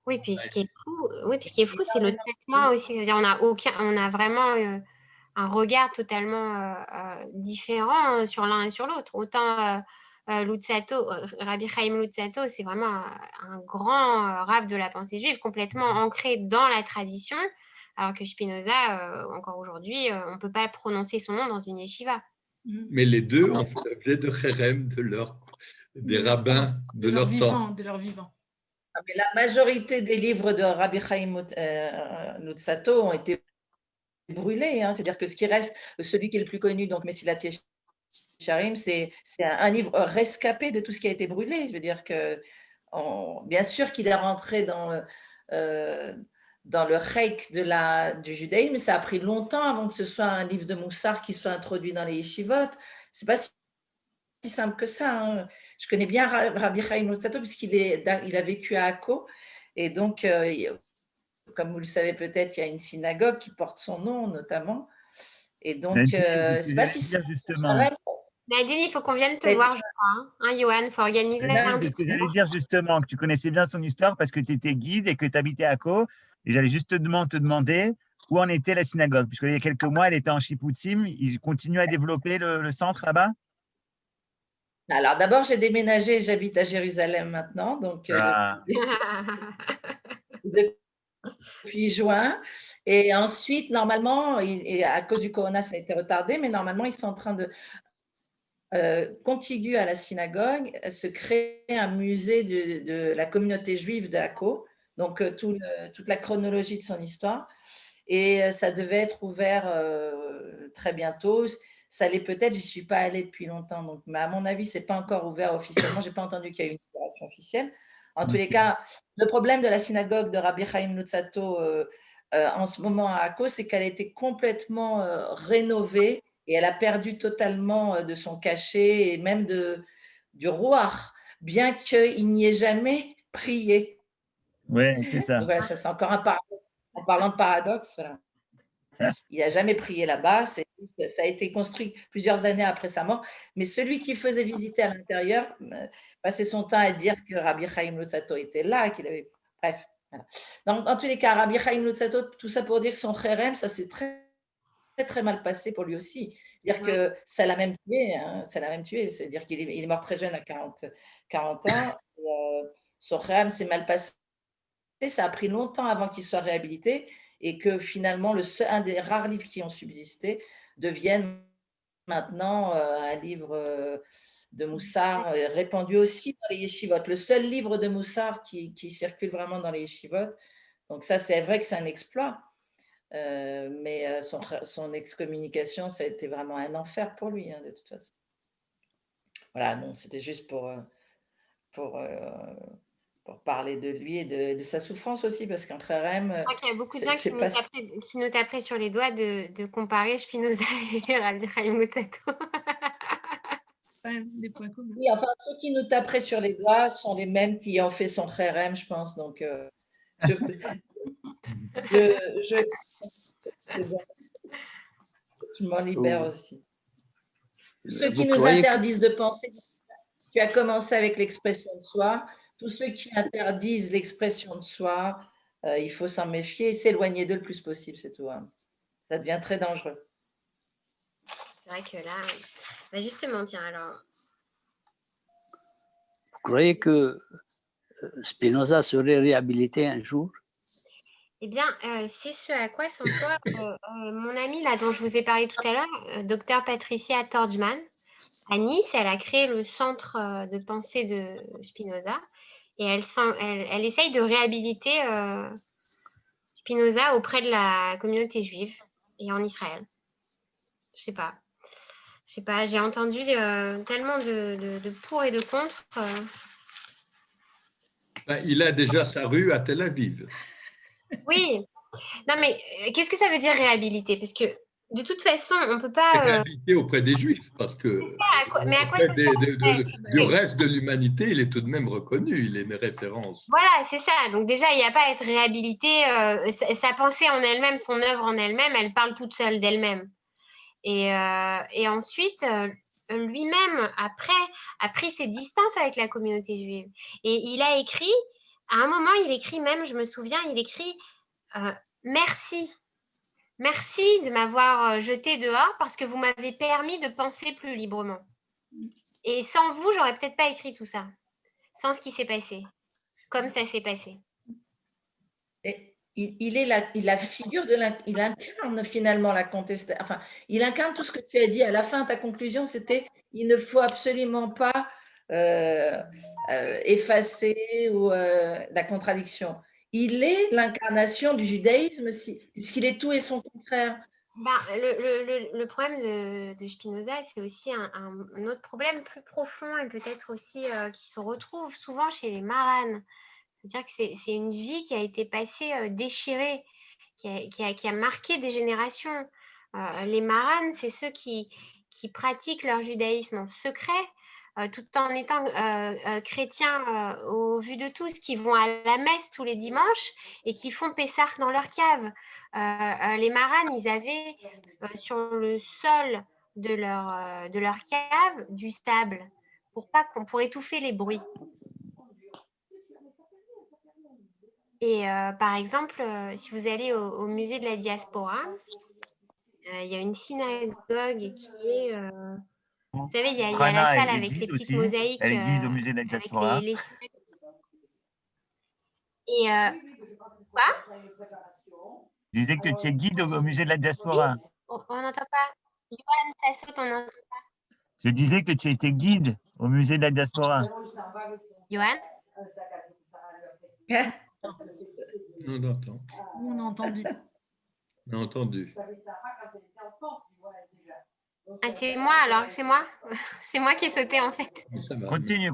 Oui, puis ce qui est fou, c'est le traitement aussi. C'est-à-dire, on a vraiment regard totalement différent sur l'un et sur l'autre. Autant Rabbi Chaim Luzzatto, c'est vraiment un grand Rav de la pensée juive, complètement ancré dans la tradition, alors que Spinoza, encore aujourd'hui, on ne peut pas prononcer son nom dans une yeshiva. Mais les deux ont fait l'objet de Kherem des rabbins de leur temps. De leur vivant. Mais la majorité des livres de Rabbi Chaim Luzzatto ont été brûlés. C'est-à-dire que ce qui reste, celui qui est le plus connu, donc Mesilat Yesharim, c'est un livre rescapé de tout ce qui a été brûlé. Je veux dire que, bien sûr qu'il est rentré dans le reik du judaïsme, mais ça a pris longtemps avant que ce soit un livre de Moussar qui soit introduit dans les yeshivot. C'est pas si simple que ça. Je connais bien Rabbi Chaim Luzzatto puisqu'il a vécu à Akko, et donc, comme vous le savez peut-être, il y a une synagogue qui porte son nom notamment, et donc c'est pas si simple. Nadine, il faut qu'on vienne te voir, je crois. Johan, il faut organiser un C'est ce que j'allais dire justement, que tu connaissais bien son histoire parce que tu étais guide et que tu habitais à Akko. Et j'allais justement te demander où en était la synagogue, puisqu'il y a quelques mois, elle était en Chipoutsim. Ils continuent à développer le centre là-bas? Alors d'abord, j'ai déménagé, j'habite à Jérusalem maintenant, donc depuis juin. Et ensuite, normalement, et à cause du corona, ça a été retardé, mais normalement, ils sont en train de, contigu à la synagogue, se créer un musée de la communauté juive de Akko, donc toute la chronologie de son histoire. Et ça devait être ouvert très bientôt. Ça l'est peut-être, j'y suis pas allée depuis longtemps, donc, mais à mon avis, c'est pas encore ouvert officiellement. J'ai pas entendu qu'il y a eu une opération officielle. En tous les cas, le problème de la synagogue de Rabbi Chaim Luzzatto en ce moment à Akko, c'est qu'elle a été complètement rénovée et elle a perdu totalement de son cachet et même du rouach, bien qu'il n'y ait jamais prié. Oui, c'est ça. Donc, voilà, ça c'est encore un paradoxe. En parlant de paradoxe, voilà. Il n'a jamais prié là-bas. Ça a été construit plusieurs années après sa mort. Mais celui qui faisait visiter à l'intérieur passait son temps à dire que Rabbi Chaim Luzzatto était là, qu'il avait. Bref. Voilà. Donc, en tous les cas, Rabbi Chaim Luzzatto, tout ça pour dire que son Kherem, ça s'est très, très, très mal passé pour lui aussi. C'est-à-dire que ça l'a même tué. Ça l'a même tué. C'est-à-dire qu'il est mort très jeune à 40 ans. Son Kherem s'est mal passé. Ça a pris longtemps avant qu'il soit réhabilité. Et que finalement, un des rares livres qui ont subsisté devienne maintenant un livre de Moussar répandu aussi dans les yeshivot. Le seul livre de Moussar qui circule vraiment dans les yeshivot. Donc ça, c'est vrai que c'est un exploit. Mais son excommunication, ça a été vraiment un enfer pour lui, de toute façon. Voilà, bon, c'était juste pour parler de lui et de sa souffrance aussi, parce qu'en Kherem… Je crois qu'il y a beaucoup de gens qui nous taperaient sur les doigts de comparer Spinoza et Rabbi Chaim Luzzatto. Des points communs. Oui, enfin, ceux qui nous taperaient sur les doigts sont les mêmes qui ont fait son Kherem, je pense. Donc, je m'en libère aussi. Ceux qui nous interdisent de penser, tu as commencé avec l'expression de soi. Tous ceux qui interdisent l'expression de soi, il faut s'en méfier et s'éloigner d'eux le plus possible, c'est tout. Ça devient très dangereux. C'est vrai que là, justement, tiens, alors… Vous croyez que Spinoza serait réhabilité un jour? Eh bien, c'est ce à quoi s'emploie mon amie là, dont je vous ai parlé tout à l'heure, docteur Patricia Torgman. À Nice, elle a créé le centre de pensée de Spinoza et elle essaye de réhabiliter Spinoza auprès de la communauté juive et en Israël. Je sais pas, j'ai entendu tellement de pour et de contre. Il a déjà sa rue à Tel Aviv. Oui, non mais qu'est-ce que ça veut dire réhabiliter? Parce que de toute façon, on ne peut pas… Réhabiliter auprès des Juifs, parce que mais à quoi ça sert? du reste de l'humanité, il est tout de même reconnu, il est une référence. Voilà, c'est ça. Donc déjà, il n'y a pas à être réhabilité. Sa pensée en elle-même, son œuvre en elle-même, elle parle toute seule d'elle-même. Et ensuite, lui-même, après, a pris ses distances avec la communauté juive. Et il a écrit, à un moment, il écrit même, je me souviens, il écrit « Merci ». Merci de m'avoir jeté dehors parce que vous m'avez permis de penser plus librement. Et sans vous, j'aurais peut-être pas écrit tout ça. Sans ce qui s'est passé. Comme ça s'est passé. Et il est la figure il incarne finalement la contestation. Enfin, il incarne tout ce que tu as dit à la fin. Ta conclusion, c'était il ne faut absolument pas effacer ou la contradiction. Il est l'incarnation du judaïsme, puisqu'il est tout et son contraire. Le problème de Spinoza, c'est aussi un autre problème plus profond et peut-être aussi qui se retrouve souvent chez les Maranes. C'est-à-dire que c'est une vie qui a été passée déchirée, qui a marqué des générations. Les Maranes, c'est ceux qui pratiquent leur judaïsme en secret, tout en étant chrétiens au vu de tous, qui vont à la messe tous les dimanches et qui font Pessah dans leur cave. Les Maranes, ils avaient sur le sol de leur cave du sable pour étouffer les bruits. Et par exemple, si vous allez au musée de la diaspora, il y a une synagogue qui est... vous savez, il y a la salle avec les petites mosaïques. Elle est guide au musée de la diaspora. Et quoi? Je disais que tu es guide au musée de la diaspora. Oui, on n'entend pas. Johan, ça saute, on n'entend pas. Je disais que tu étais guide au musée de la diaspora. Johan? On entend. On a entendu. On a entendu. Ah, c'est moi alors, c'est moi. C'est moi qui ai sauté en fait. Continue.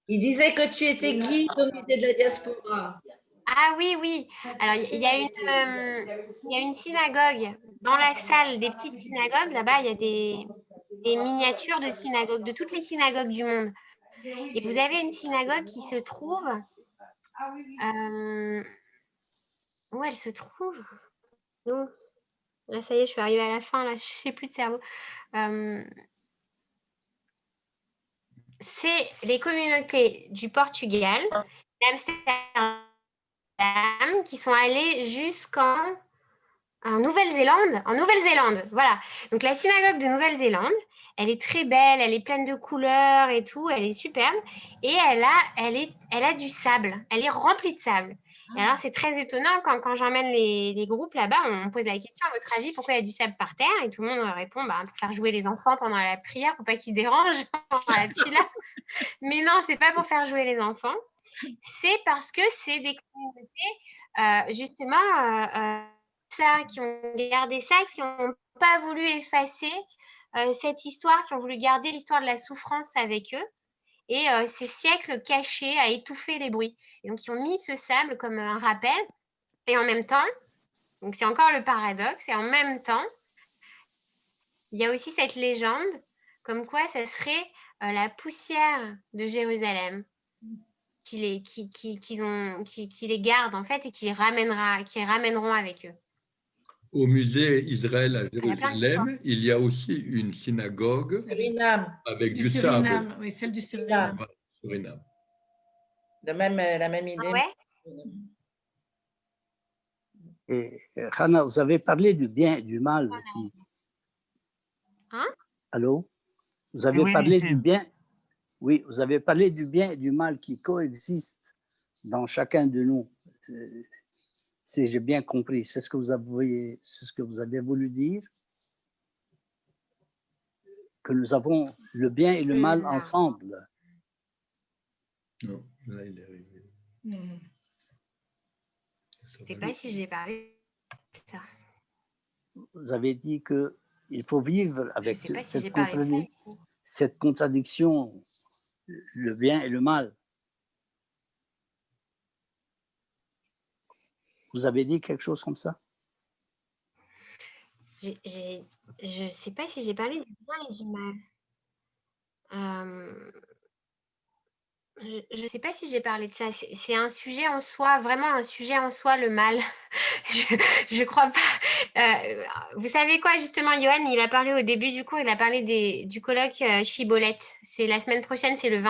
Il disait que tu étais guide au musée de la diaspora. Ah oui. Alors, il y a une synagogue. Dans la salle des petites synagogues, là-bas, il y a des miniatures de synagogues, de toutes les synagogues du monde. Et vous avez une synagogue qui se trouve... où elle se trouve? Non. Là, ça y est, je suis arrivée à la fin, là, je n'ai plus de cerveau. C'est les communautés du Portugal, d'Amsterdam, qui sont allées jusqu'en Nouvelle-Zélande. En Nouvelle-Zélande, voilà. Donc, la synagogue de Nouvelle-Zélande, elle est très belle, elle est pleine de couleurs et tout, elle est superbe. Et elle a du sable, elle est remplie de sable. Et alors, c'est très étonnant quand j'emmène les groupes là-bas, on pose la question, à votre avis, pourquoi il y a du sable par terre? Et tout le monde répond, pour faire jouer les enfants pendant la prière, pour pas qu'ils se dérangent pendant la tfila. Mais non, c'est pas pour faire jouer les enfants. C'est parce que c'est des communautés, justement, qui ont gardé ça, qui n'ont pas voulu effacer cette histoire, qui ont voulu garder l'histoire de la souffrance avec eux. Et ces siècles cachés à étouffer les bruits. Et donc, ils ont mis ce sable comme un rappel. Et en même temps, donc c'est encore le paradoxe, et en même temps, il y a aussi cette légende comme quoi ça serait la poussière de Jérusalem qui les garde en fait et qui les ramèneront avec eux. Au musée Israël à Jérusalem, il y a aussi une synagogue avec du sable. Oui, celle du Suriname. Suriname. La même idée. Ah ouais? Et Hannah, vous avez parlé du bien et du mal. Hein? Allô? Vous avez parlé du bien. Oui, vous avez parlé du bien et du mal qui coexistent dans chacun de nous. Si j'ai bien compris, c'est ce que vous avez voulu dire, que nous avons le bien et le mal ensemble. Non, là il est arrivé. Je ne sais pas si j'ai parlé de ça. Vous avez dit qu'il faut vivre avec cette contradiction, le bien et le mal. Vous avez dit quelque chose comme ça? Je ne sais pas si j'ai parlé du bien et du mal. Je ne sais pas si j'ai parlé de ça. C'est un sujet en soi, vraiment un sujet en soi, le mal. Je crois pas. Vous savez quoi, justement, Johan, il a parlé au début du cours, il a parlé du colloque Chibolette. C'est la semaine prochaine, c'est le 20.